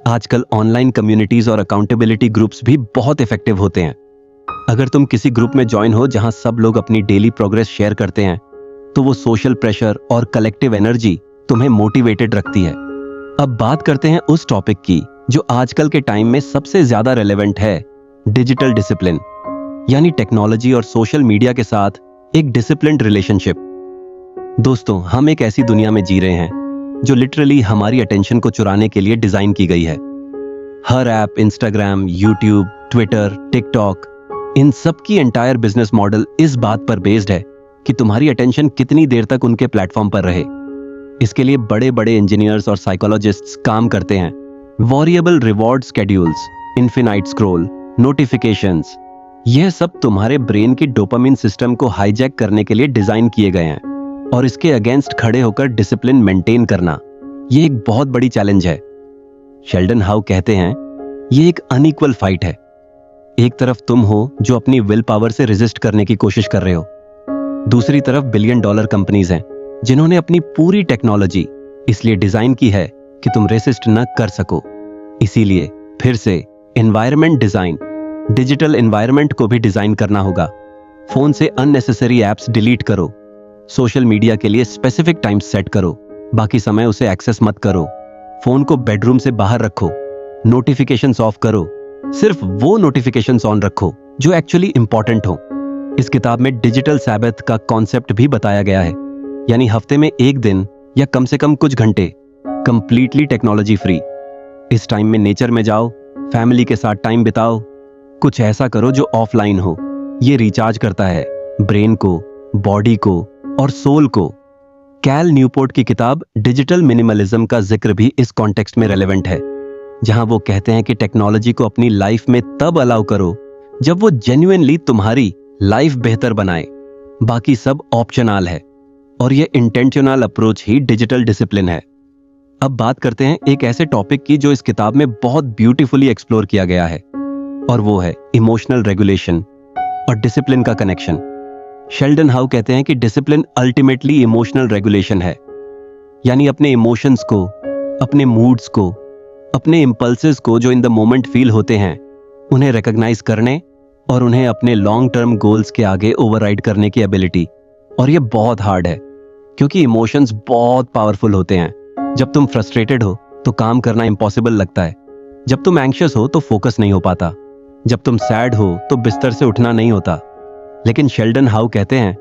S1: आजकल ऑनलाइन कम्युनिटीज और अकाउंटेबिलिटी ग्रुप्स भी बहुत इफेक्टिव होते हैं। अगर तुम किसी ग्रुप में ज्वाइन हो जहां सब लोग अपनी डेली प्रोग्रेस शेयर करते हैं तो वो सोशल प्रेशर और कलेक्टिव एनर्जी तुम्हें मोटिवेटेड रखती है। अब बात करते हैं उस टॉपिक की जो आजकल के टाइम में सबसे ज्यादा रेलेवेंट है, डिजिटल डिसिप्लिन, यानी टेक्नोलॉजी और सोशल मीडिया के साथ एक डिसिप्लिन्ड रिलेशनशिप। दोस्तों, हम एक ऐसी दुनिया में जी रहे हैं जो लिटरली हमारी अटेंशन को चुराने के लिए डिजाइन की गई है। हर app, Instagram, YouTube, Twitter, TikTok, इन सब की एंटायर बिजनेस मॉडल इस बात पर बेस्ड है कि तुम्हारी अटेंशन कितनी देर तक उनके प्लेटफॉर्म पर रहे। इसके लिए बड़े बड़े इंजीनियर्स और साइकोलॉजिस्ट्स काम करते हैं। Variable reward schedules, infinite scroll, notifications, यह सब तुम्हारे ब्रेन की डोपामिन सिस्टम को हाईजैक करने के लिए डिजाइन किए गए हैं। और इसके अगेंस्ट खड़े होकर डिसिप्लिन मेंटेन करना, यह एक बहुत बड़ी चैलेंज है। शेल्डन हाउ कहते हैं, यह एक अनइक्वल फाइट है। एक तरफ तुम हो जो अपनी विल पावर से रेजिस्ट करने की कोशिश कर रहे हो, दूसरी तरफ $1 बिलियन कंपनीज हैं जिन्होंने अपनी पूरी टेक्नोलॉजी इसलिए डिजाइन की है कि तुम रेसिस्ट न कर सको। इसीलिए फिर से एनवायरनमेंट डिजाइन, डिजिटल एनवायरनमेंट को भी डिजाइन करना होगा। फोन से अननेसेसरी एप्स डिलीट करो, सोशल मीडिया के लिए स्पेसिफिक टाइम सेट करो, बाकी समय उसे एक्सेस मत करो। फोन को बेडरूम से बाहर रखो, नोटिफिकेशंस ऑफ करो, सिर्फ वो नोटिफिकेशंस ऑन रखो जो एक्चुअली इंपॉर्टेंट हो। इस किताब में डिजिटल सैबथ का कॉन्सेप्ट भी बताया गया है, यानी हफ्ते में एक दिन या कम से कम कुछ घंटे कंप्लीटली टेक्नोलॉजी फ्री। इस टाइम में नेचर में जाओ, फैमिली के साथ टाइम बिताओ, कुछ ऐसा करो जो ऑफलाइन हो। ये रिचार्ज करता है ब्रेन को, बॉडी को और सोल को। कैल न्यूपोर्ट की किताब डिजिटल मिनिमलिज्म का जिक्र भी इस कॉन्टेक्स्ट में रेलेवेंट है, जहां वो कहते हैं कि टेक्नोलॉजी को अपनी लाइफ में तब अलाउ करो जब वो जेन्युइनली तुम्हारी लाइफ बेहतर बनाए, बाकी सब ऑप्शनल है। और ये इंटेंशनल अप्रोच ही डिजिटल डिसिप्लिन है। अब बात करते हैं एक ऐसे टॉपिक की जो इस किताब में बहुत ब्यूटीफुली एक्सप्लोर किया गया है, और वो है इमोशनल रेगुलेशन और डिसिप्लिन का कनेक्शन। शेल्डन हाउ कहते हैं कि डिसिप्लिन अल्टीमेटली इमोशनल रेगुलेशन है, यानी अपने इमोशंस को, अपने मूड्स को, अपने इंपल्सेस को जो इन द मोमेंट फील होते हैं, उन्हें रिकॉग्नाइज करने और उन्हें अपने लॉन्ग टर्म गोल्स के आगे ओवरराइड करने की एबिलिटी। और ये बहुत हार्ड है, क्योंकि इमोशंस बहुत पावरफुल होते हैं। जब तुम फ्रस्ट्रेटेड हो तो काम करना इम्पॉसिबल लगता है, जब तुम एंग्शियस हो तो फोकस नहीं हो पाता, जब तुम सैड हो तो बिस्तर से उठना नहीं होता। लेकिन शेल्डन हाउ कहते हैं,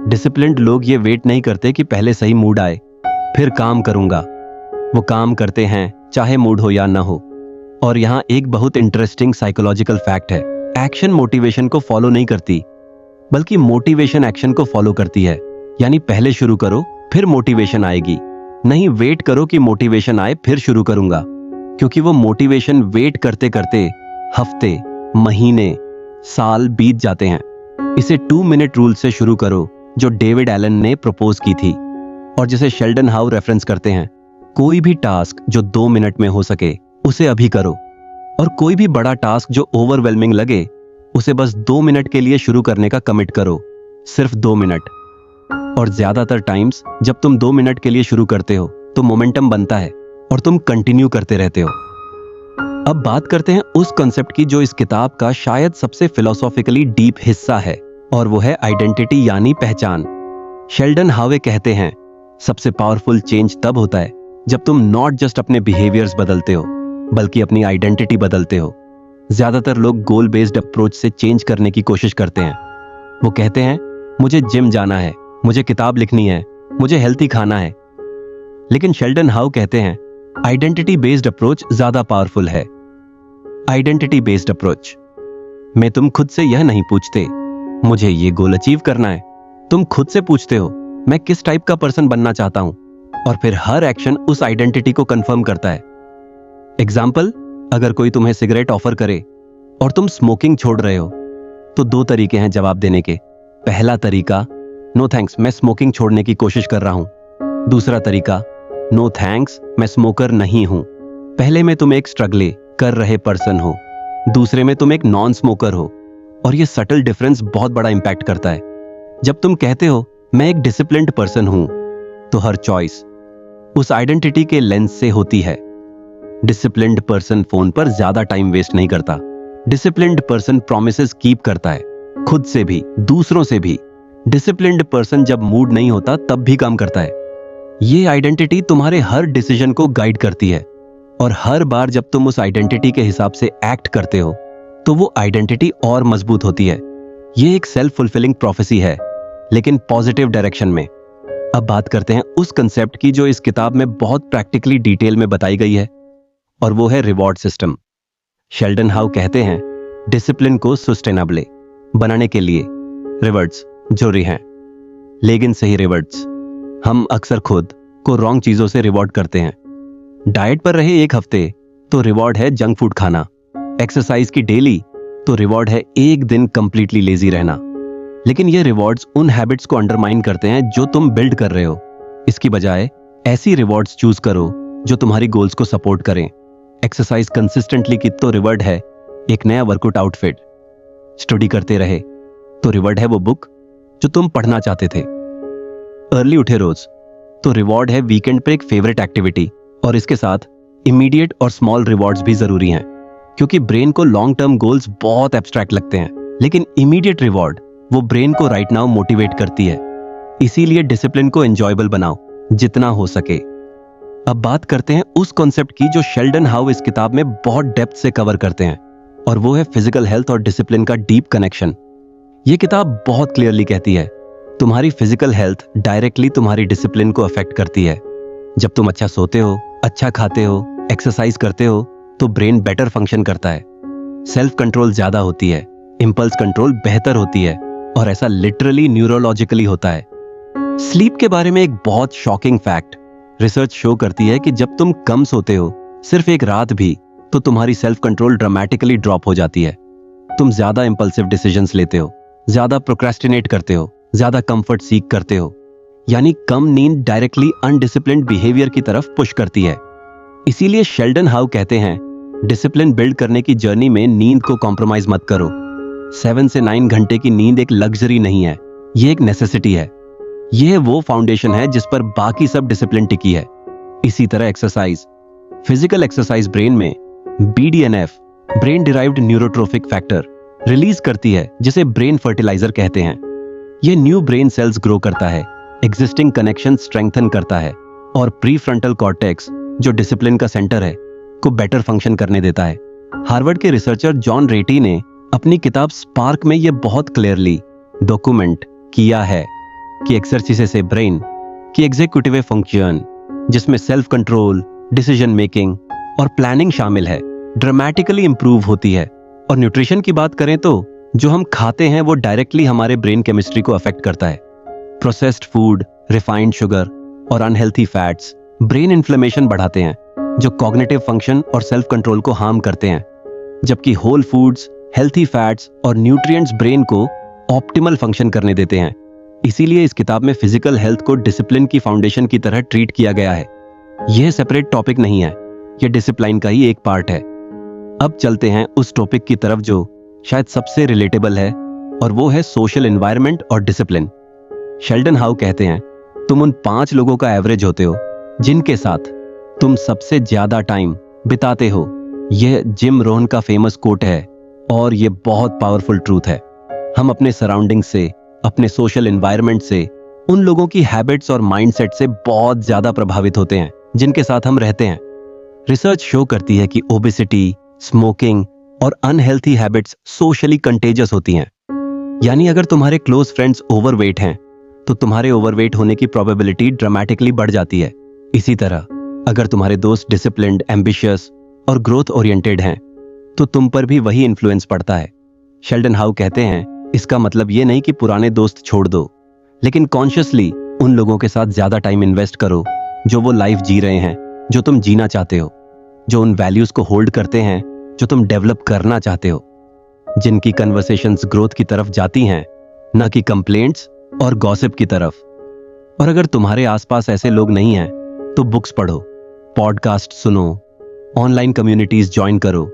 S1: डिसिप्लिन्ड लोग ये वेट नहीं करते कि पहले सही मूड आए फिर काम करूंगा। वो काम करते हैं चाहे मूड हो या ना हो। और यहाँ एक बहुत इंटरेस्टिंग साइकोलॉजिकल फैक्ट है, एक्शन मोटिवेशन को फॉलो नहीं करती, बल्कि मोटिवेशन एक्शन को फॉलो करती है। यानी पहले शुरू करो फिर मोटिवेशन आएगी, नहीं वेट करो कि मोटिवेशन आए फिर शुरू करूंगा। क्योंकि वो मोटिवेशन वेट करते करते हफ्ते, महीने, साल बीत जाते हैं। इसे 2 मिनट रूल से शुरू करो, जो डेविड एलन ने प्रपोज की थी और जिसे शेल्डन हाउ रेफरेंस करते हैं। कोई भी टास्क जो 2 मिनट में हो सके उसे अभी करो। और कोई भी बड़ा टास्क जो ओवरवेलमिंग लगे, उसे बस 2 मिनट के लिए शुरू करने का कमिट करो, सिर्फ 2 मिनट। और ज्यादातर टाइम्स जब तुम 2 मिनट के लिए शुरू करते हो तो मोमेंटम बनता है और तुम कंटिन्यू करते रहते हो। अब बात करते हैं उस कॉन्सेप्ट की जो इस किताब का शायद सबसे फिलोसॉफिकली डीप हिस्सा है, और वो है आइडेंटिटी यानी पहचान। शेल्डन हावे कहते हैं, सबसे पावरफुल चेंज तब होता है जब तुम नॉट जस्ट अपने बिहेवियर्स बदलते हो, बल्कि अपनी आइडेंटिटी बदलते हो। ज्यादातर लोग गोल बेस्ड अप्रोच से चेंज करने की कोशिश करते हैं। वो कहते हैं, मुझे जिम जाना है, मुझे किताब लिखनी है, मुझे हेल्थी खाना है। लेकिन शेल्डन हाउ कहते हैं, आइडेंटिटी बेस्ड अप्रोच ज्यादा पावरफुल है। आइडेंटिटी बेस्ड अप्रोच में तुम खुद से यह नहीं पूछते, मुझे ये गोल अचीव करना है। तुम खुद से पूछते हो, मैं किस टाइप का पर्सन बनना चाहता हूं, और फिर हर एक्शन उस आइडेंटिटी को कंफर्म करता है। एग्जाम्पल, अगर कोई तुम्हें सिगरेट ऑफर करे और तुम स्मोकिंग छोड़ रहे हो, तो 2 तरीके हैं जवाब देने के। पहला तरीका, नो थैंक्स, मैं स्मोकिंग छोड़ने की कोशिश कर रहा हूं। दूसरा तरीका, नो थैंक्स, मैं स्मोकर नहीं हूं। पहले में तुम एक स्ट्रगल कर रहे पर्सन हो, दूसरे में तुम एक नॉन स्मोकर हो, और ये सटल डिफरेंस बहुत बड़ा इंपैक्ट करता है। जब तुम कहते हो मैं एक डिसिप्लिन्ड पर्सन हूं, तो हर चॉइस उस आइडेंटिटी के लेंस से होती है। डिसिप्लिन्ड पर्सन फोन पर ज्यादा टाइम वेस्ट नहीं करता। डिसिप्लिन्ड पर्सन प्रॉमिसेस कीप करता है, खुद से भी दूसरों से भी। डिसिप्लिन्ड पर्सन जब मूड नहीं होता तब भी काम करता है। ये आइडेंटिटी तुम्हारे हर डिसीजन को गाइड करती है, और हर बार जब तुम उस आइडेंटिटी के हिसाब से एक्ट करते हो तो वो आइडेंटिटी और मजबूत होती है। ये एक सेल्फ फुलफिलिंग प्रोफेसी है, लेकिन पॉजिटिव डायरेक्शन में। अब बात करते हैं उस कंसेप्ट की जो इस किताब में बहुत प्रैक्टिकली डिटेल में बताई गई है, और वो है रिवॉर्ड सिस्टम। शेल्डन हाउ कहते हैं, डिसिप्लिन को सस्टेनेबल बनाने के लिए रिवॉर्ड्स जरूरी हैं, लेकिन सही रिवॉर्ड्स। हम अक्सर खुद को रॉन्ग चीजों से रिवॉर्ड करते हैं। डाइट पर रहे 1 हफ्ते तो रिवॉर्ड है जंक फूड खाना। एक्सरसाइज की डेली तो रिवॉर्ड है 1 दिन कंप्लीटली लेजी रहना। लेकिन ये रिवॉर्ड्स उन हैबिट्स को अंडरमाइन करते हैं जो तुम बिल्ड कर रहे हो। इसकी बजाय ऐसी रिवॉर्ड्स चूज करो जो तुम्हारी गोल्स को सपोर्ट करें। एक्सरसाइज कंसिस्टेंटली की तो रिवॉर्ड है एक नया वर्कआउट आउटफिट। स्टडी करते रहे तो रिवॉर्ड है वो बुक जो तुम पढ़ना चाहते थे। अर्ली उठे रोज तो रिवॉर्ड है वीकेंड पर एक फेवरेट एक्टिविटी। और इसके साथ इमीडिएट और स्मॉल रिवॉर्ड्स भी जरूरी हैं, क्योंकि ब्रेन को लॉन्ग टर्म गोल्स बहुत एब्स्ट्रैक्ट लगते हैं, लेकिन इमीडिएट रिवॉर्ड वो ब्रेन को राइट नाउ मोटिवेट करती है। इसीलिए डिसिप्लिन को एंजॉयबल बनाओ जितना हो सके। अब बात करते हैं उस कॉन्सेप्ट की जो शेल्डन हाउ इस किताब में बहुत डेप्थ से कवर करते हैं, और वो है फिजिकल हेल्थ और डिसिप्लिन का डीप कनेक्शन। ये किताब बहुत क्लियरली कहती है, तुम्हारी फिजिकल हेल्थ डायरेक्टली तुम्हारी डिसिप्लिन को अफेक्ट करती है। जब तुम अच्छा सोते हो, अच्छा खाते हो, एक्सरसाइज करते हो, तो ब्रेन बेटर फंक्शन करता है, सेल्फ कंट्रोल ज्यादा होती है, इंपल्स कंट्रोल बेहतर होती है, और ऐसा लिटरली न्यूरोलॉजिकली होता है। स्लीप के बारे में एक बहुत शॉकिंग फैक्ट, रिसर्च शो करती है कि जब तुम कम सोते हो, सिर्फ 1 रात भी, तो तुम्हारी सेल्फ कंट्रोल ड्रामेटिकली ड्रॉप हो जाती है। तुम ज्यादा इंपल्सिव डिसीजंस लेते हो, ज्यादा प्रोक्रेस्टिनेट करते हो, ज्यादा कंफर्ट सीक करते हो। यानी कम नींद डायरेक्टली अनडिसिप्लिन्ड बिहेवियर की तरफ पुश करती है। इसीलिए शेल्डन हाउ कहते हैं, डिसिप्लिन बिल्ड करने की जर्नी में नींद को कॉम्प्रोमाइज मत करो। 7 से 9 घंटे की नींद एक लग्जरी नहीं है, ये एक नेसेसिटी है। यह वो फाउंडेशन है जिस पर बाकी सब डिसिप्लिन टिकी है। इसी तरह एक्सरसाइज, फिजिकल एक्सरसाइज ब्रेन में BDNF, brain derived neurotrophic factor, release करती है, जिसे ब्रेन फर्टिलाइजर कहते हैं। यह न्यू ब्रेन सेल्स ग्रो करता है, एग्जिस्टिंग कनेक्शन स्ट्रेंथन करता है, और प्री फ्रंटल कॉर्टेक्स जो डिसिप्लिन का सेंटर है को बेटर फंक्शन करने देता है। हार्वर्ड के रिसर्चर जॉन रेटी ने अपनी किताब स्पार्क में यह बहुत क्लियरली डॉक्यूमेंट किया है कि एक्सरसाइज से ब्रेन की एग्जीक्यूटिव फंक्शन, जिसमें सेल्फ कंट्रोल, डिसीजन मेकिंग और प्लानिंग शामिल है, ड्रामेटिकली इंप्रूव होती है। और न्यूट्रिशन की बात करें तो जो हम खाते हैं वो डायरेक्टली हमारे ब्रेन केमिस्ट्री को अफेक्ट करता है। प्रोसेस्ड फूड, रिफाइंड शुगर और अनहेल्थी फैट्स ब्रेन इन्फ्लेमेशन बढ़ाते हैं, जो कॉग्निटिव फंक्शन और सेल्फ कंट्रोल को हार्म करते हैं, जबकि होल फूड्स, हेल्थी फैट्स और न्यूट्रिएंट्स ब्रेन को ऑप्टिमल फंक्शन करने देते हैं। इसीलिए इस किताब में फिजिकल हेल्थ को डिसिप्लिन की फाउंडेशन की तरह ट्रीट किया गया है। यह सेपरेट टॉपिक नहीं है, ये डिसिप्लिन का ही एक पार्ट है। अब चलते हैं उस टॉपिक की तरफ जो शायद सबसे रिलेटेबल है, और वो है सोशल एनवायरनमेंट और डिसिप्लिन। शेल्डन हाउ कहते हैं, तुम उन 5 लोगों का एवरेज होते हो जिनके साथ तुम सबसे ज्यादा टाइम बिताते हो। यह जिम रोहन का फेमस कोट है और ये बहुत पावरफुल ट्रूथ है। हम अपने सराउंडिंग से, अपने सोशल एनवायरनमेंट से, उन लोगों की हैबिट्स और माइंडसेट से बहुत ज्यादा प्रभावित होते हैं जिनके साथ हम रहते हैं। रिसर्च शो करती है कि ओबेसिटी, स्मोकिंग और अनहेल्थी हैबिट्स सोशली कंटेजियस होती हैं। यानी अगर तुम्हारे क्लोज फ्रेंड्स ओवरवेट हैं तो तुम्हारे ओवरवेट होने की प्रोबेबिलिटी ड्रामेटिकली बढ़ जाती है। इसी तरह अगर तुम्हारे दोस्त डिसिप्लिन्ड, एम्बिशियस और ग्रोथ ओरिएंटेड हैं तो तुम पर भी वही इन्फ्लुएंस पड़ता है। शेल्डन हाउ कहते हैं, इसका मतलब ये नहीं कि पुराने दोस्त छोड़ दो, लेकिन कॉन्शियसली उन लोगों के साथ ज्यादा टाइम इन्वेस्ट करो जो वो लाइफ जी रहे हैं जो तुम जीना चाहते हो, जो उन वैल्यूज को होल्ड करते हैं जो तुम डेवलप करना चाहते हो, जिनकी कन्वर्सेशंस ग्रोथ की तरफ जाती हैं, न कि कंप्लेंट्स और गॉसिप की तरफ। और अगर तुम्हारे आसपास ऐसे लोग नहीं हैं तो बुक्स पढ़ो, पॉडकास्ट सुनो, ऑनलाइन कम्युनिटीज ज्वाइन करो,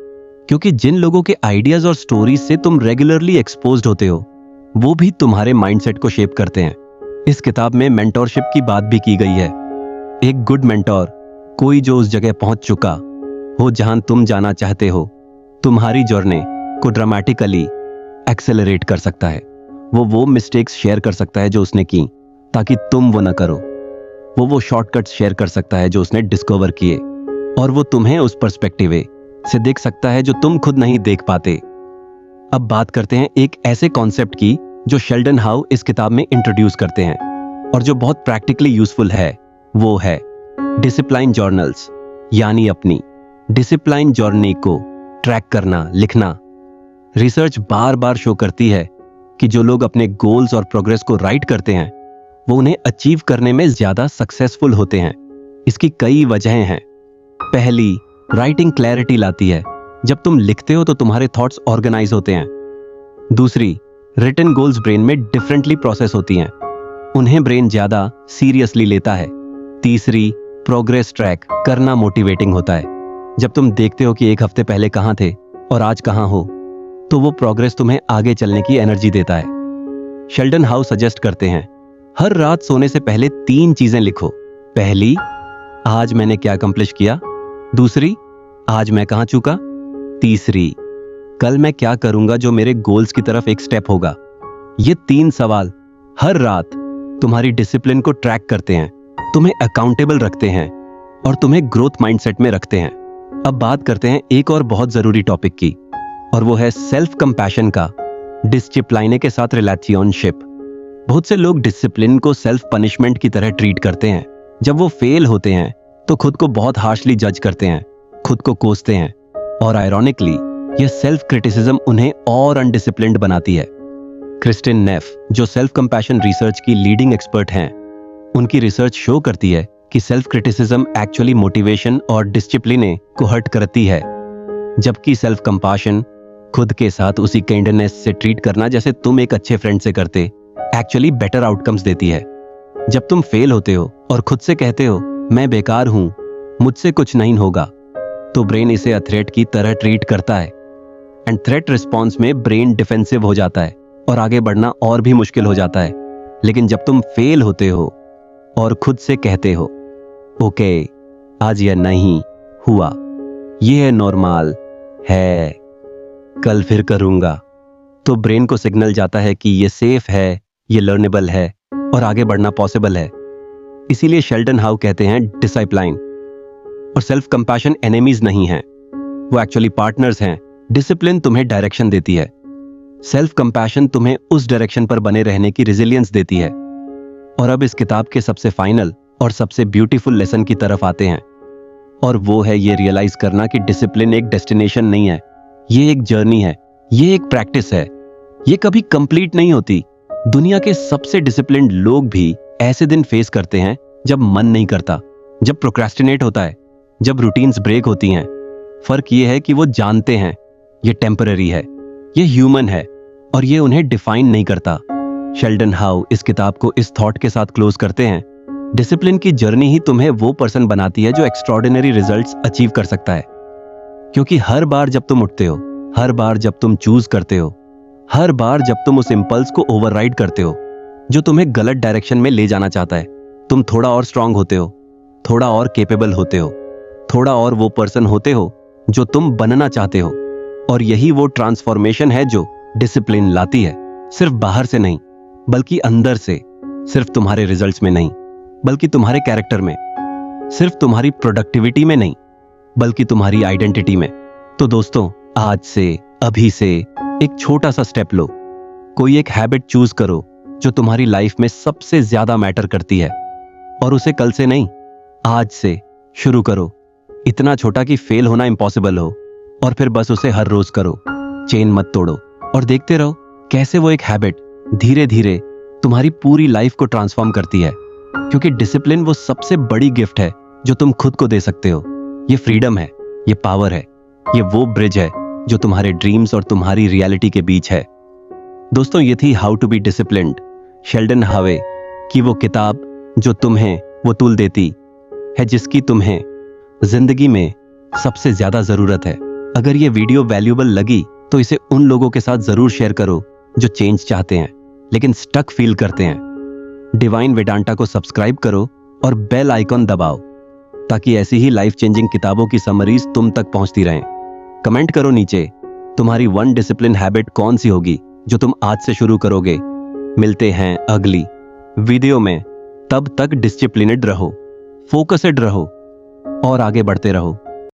S1: क्योंकि जिन लोगों के आइडियाज और स्टोरीज से तुम रेगुलरली एक्सपोज्ड होते हो वो भी तुम्हारे माइंडसेट को शेप करते हैं। इस किताब में मेंटोरशिप की बात भी की गई है। एक गुड मेंटोर कोई जो उस जगह पहुंच चुका हो जहां तुम जाना चाहते हो, तुम्हारी जर्नी को ड्रामेटिकली एक्सेलरेट कर सकता है। वो मिस्टेक्स शेयर कर सकता है जो उसने की ताकि तुम वो ना करो। वो शॉर्टकट्स शेयर कर सकता है जो उसने डिस्कवर किए, और वो तुम्हें उस पर्सपेक्टिव से देख सकता है जो तुम खुद नहीं देख पाते। अब बात करते हैं एक ऐसे कॉन्सेप्ट की जो शेल्डन हाउ इस किताब में इंट्रोड्यूस करते हैं और जो बहुत प्रैक्टिकली यूजफुल है। वो है डिसिप्लिन जर्नल्स, यानी अपनी डिसिप्लिन जर्नी को ट्रैक करना, लिखना। रिसर्च बार बार शो करती है कि जो लोग अपने गोल्स और प्रोग्रेस को राइट करते हैं वो उन्हें अचीव करने में ज्यादा सक्सेसफुल होते हैं। इसकी कई वजहें हैं। पहली, राइटिंग क्लैरिटी लाती है। जब तुम लिखते हो तो तुम्हारे थॉट्स ऑर्गेनाइज होते हैं। दूसरी, रिटन गोल्स ब्रेन में डिफरेंटली प्रोसेस होती हैं, उन्हें ब्रेन ज्यादा सीरियसली लेता है। तीसरी, प्रोग्रेस ट्रैक करना मोटिवेटिंग होता है। जब तुम देखते हो कि एक हफ्ते पहले कहां थे और आज कहां हो, तो वो प्रोग्रेस तुम्हें आगे चलने की एनर्जी देता है। शेल्डन हाउ सजेस्ट करते हैं, हर रात सोने से पहले 3 चीजें लिखो। पहली, आज मैंने क्या अकम्प्लिश किया। दूसरी, आज मैं कहां चूका। तीसरी, कल मैं क्या करूंगा जो मेरे गोल्स की तरफ एक स्टेप होगा। ये 3 सवाल हर रात तुम्हारी डिसिप्लिन को ट्रैक करते हैं, तुम्हें अकाउंटेबल रखते हैं और तुम्हें ग्रोथ माइंडसेट में रखते हैं। अब बात करते हैं एक और बहुत जरूरी टॉपिक की, और वो है सेल्फ कंपैशन का डिसिप्लिन के साथ रिलेशनशिप। बहुत से लोग डिसिप्लिन को सेल्फ पनिशमेंट की तरह ट्रीट करते हैं। जब वो फेल होते हैं तो खुद को बहुत हार्शली जज करते हैं, खुद को कोसते हैं, और आयरॉनिकली यह सेल्फ क्रिटिसिज्म उन्हें और अनडिसिप्लिन्ड बनाती है। क्रिस्टिन नेफ, जो सेल्फ कंपैशन रिसर्च की लीडिंग एक्सपर्ट हैं, उनकी रिसर्च शो करती है कि सेल्फ क्रिटिसिज्म एक्चुअली मोटिवेशन और डिसिप्लिन को हर्ट करती है, जबकि सेल्फ कंपैशन, खुद के साथ उसी काइंडनेस से ट्रीट करना जैसे तुम एक अच्छे फ्रेंड से करते, एक्चुअली बेटर आउटकम्स देती है। जब तुम फेल होते हो और खुद से कहते हो मैं बेकार हूं, मुझसे कुछ नहीं होगा, तो ब्रेन इसे थ्रेट की तरह ट्रीट करता है, एंड थ्रेट रिस्पॉन्स में ब्रेन डिफेंसिव हो जाता है और आगे बढ़ना और भी मुश्किल हो जाता है। लेकिन जब तुम फेल होते हो और खुद से कहते हो ओके, आज यह नहीं हुआ, यह नॉर्मल है, कल फिर करूंगा, तो ब्रेन को सिग्नल जाता है कि यह सेफ है, यह लर्नेबल है और आगे बढ़ना पॉसिबल है। इसीलिए शेल्डन हाउ कहते हैं डिसिप्लिन और सेल्फ कंपैशन एनिमीज नहीं हैं, वो एक्चुअली पार्टनर्स हैं। डिसिप्लिन तुम्हें डायरेक्शन देती है, सेल्फ कंपैशन तुम्हें उस डायरेक्शन पर बने रहने की रेजिलियंस देती है। और अब इस किताब के सबसे फाइनल और सबसे ब्यूटीफुल लेसन की तरफ आते हैं, और वो है ये रियलाइज करना कि डिसिप्लिन एक डेस्टिनेशन नहीं है, ये एक जर्नी है, ये एक प्रैक्टिस है, ये कभी कंप्लीट नहीं होती। दुनिया के सबसे डिसिप्लिन्ड लोग भी ऐसे दिन फेस करते हैं जब मन नहीं करता, जब प्रोक्रेस्टिनेट होता है, जब रूटीन्स ब्रेक होती हैं। फर्क ये है कि वो जानते हैं ये टेम्पररी है, ये ह्यूमन है और ये उन्हें डिफाइन नहीं करता। शेल्डन हाउ इस किताब को इस थॉट के साथ क्लोज करते हैं, डिसिप्लिन की जर्नी ही तुम्हें वो पर्सन बनाती है जो एक्स्ट्रॉर्डिनरी रिजल्ट्स अचीव कर सकता है। क्योंकि हर बार जब तुम उठते हो, हर बार जब तुम चूज करते हो, हर बार जब तुम उस इंपल्स को ओवरराइड करते हो जो तुम्हें गलत डायरेक्शन में ले जाना चाहता है, तुम थोड़ा और स्ट्रांग होते हो, थोड़ा और केपेबल होते हो, थोड़ा और वो पर्सन होते हो जो तुम बनना चाहते हो। और यही वो ट्रांसफॉर्मेशन है जो डिसिप्लिन लाती है, सिर्फ बाहर से नहीं बल्कि अंदर से। सिर्फ तुम्हारे रिजल्ट्स में नहीं बल्कि तुम्हारे कैरेक्टर में, सिर्फ तुम्हारी प्रोडक्टिविटी में नहीं बल्कि तुम्हारी आइडेंटिटी में। तो दोस्तों, आज से, अभी से एक छोटा सा स्टेप लो। कोई एक हैबिट चूज करो जो तुम्हारी लाइफ में सबसे ज्यादा मैटर करती है, और उसे कल से नहीं, आज से शुरू करो। इतना छोटा कि फेल होना इम्पॉसिबल हो, और फिर बस उसे हर रोज करो। चेन मत तोड़ो और देखते रहो कैसे वो एक हैबिट धीरे धीरे तुम्हारी पूरी लाइफ को ट्रांसफॉर्म करती है। क्योंकि डिसिप्लिन वो सबसे बड़ी गिफ्ट है जो तुम खुद को दे सकते हो। ये फ्रीडम है, ये पावर है, ये वो ब्रिज है जो तुम्हारे ड्रीम्स और तुम्हारी रियलिटी के बीच है। दोस्तों, ये थी how to be disciplined, Sheldon Howe की वो किताब जो तुम्हें वो टूल देती है जिसकी तुम्हें जिंदगी में सबसे ज्यादा जरूरत है। अगर ये वीडियो वैल्यूएबल लगी तो इसे उन लोगों के साथ जरूर शेयर करो जो चेंज चाहते हैं लेकिन स्टक फील करते हैं। डिवाइन वेदांता को सब्सक्राइब करो और बेल आइकॉन दबाओ ताकि ऐसी ही लाइफ चेंजिंग किताबों की समरीज तुम तक पहुंचती रहें। कमेंट करो नीचे तुम्हारी वन डिसिप्लिन हैबिट कौन सी होगी जो तुम आज से शुरू करोगे। मिलते हैं अगली वीडियो में, तब तक डिसिप्लिनेड रहो, फोकस्ड रहो और आगे बढ़ते रहो।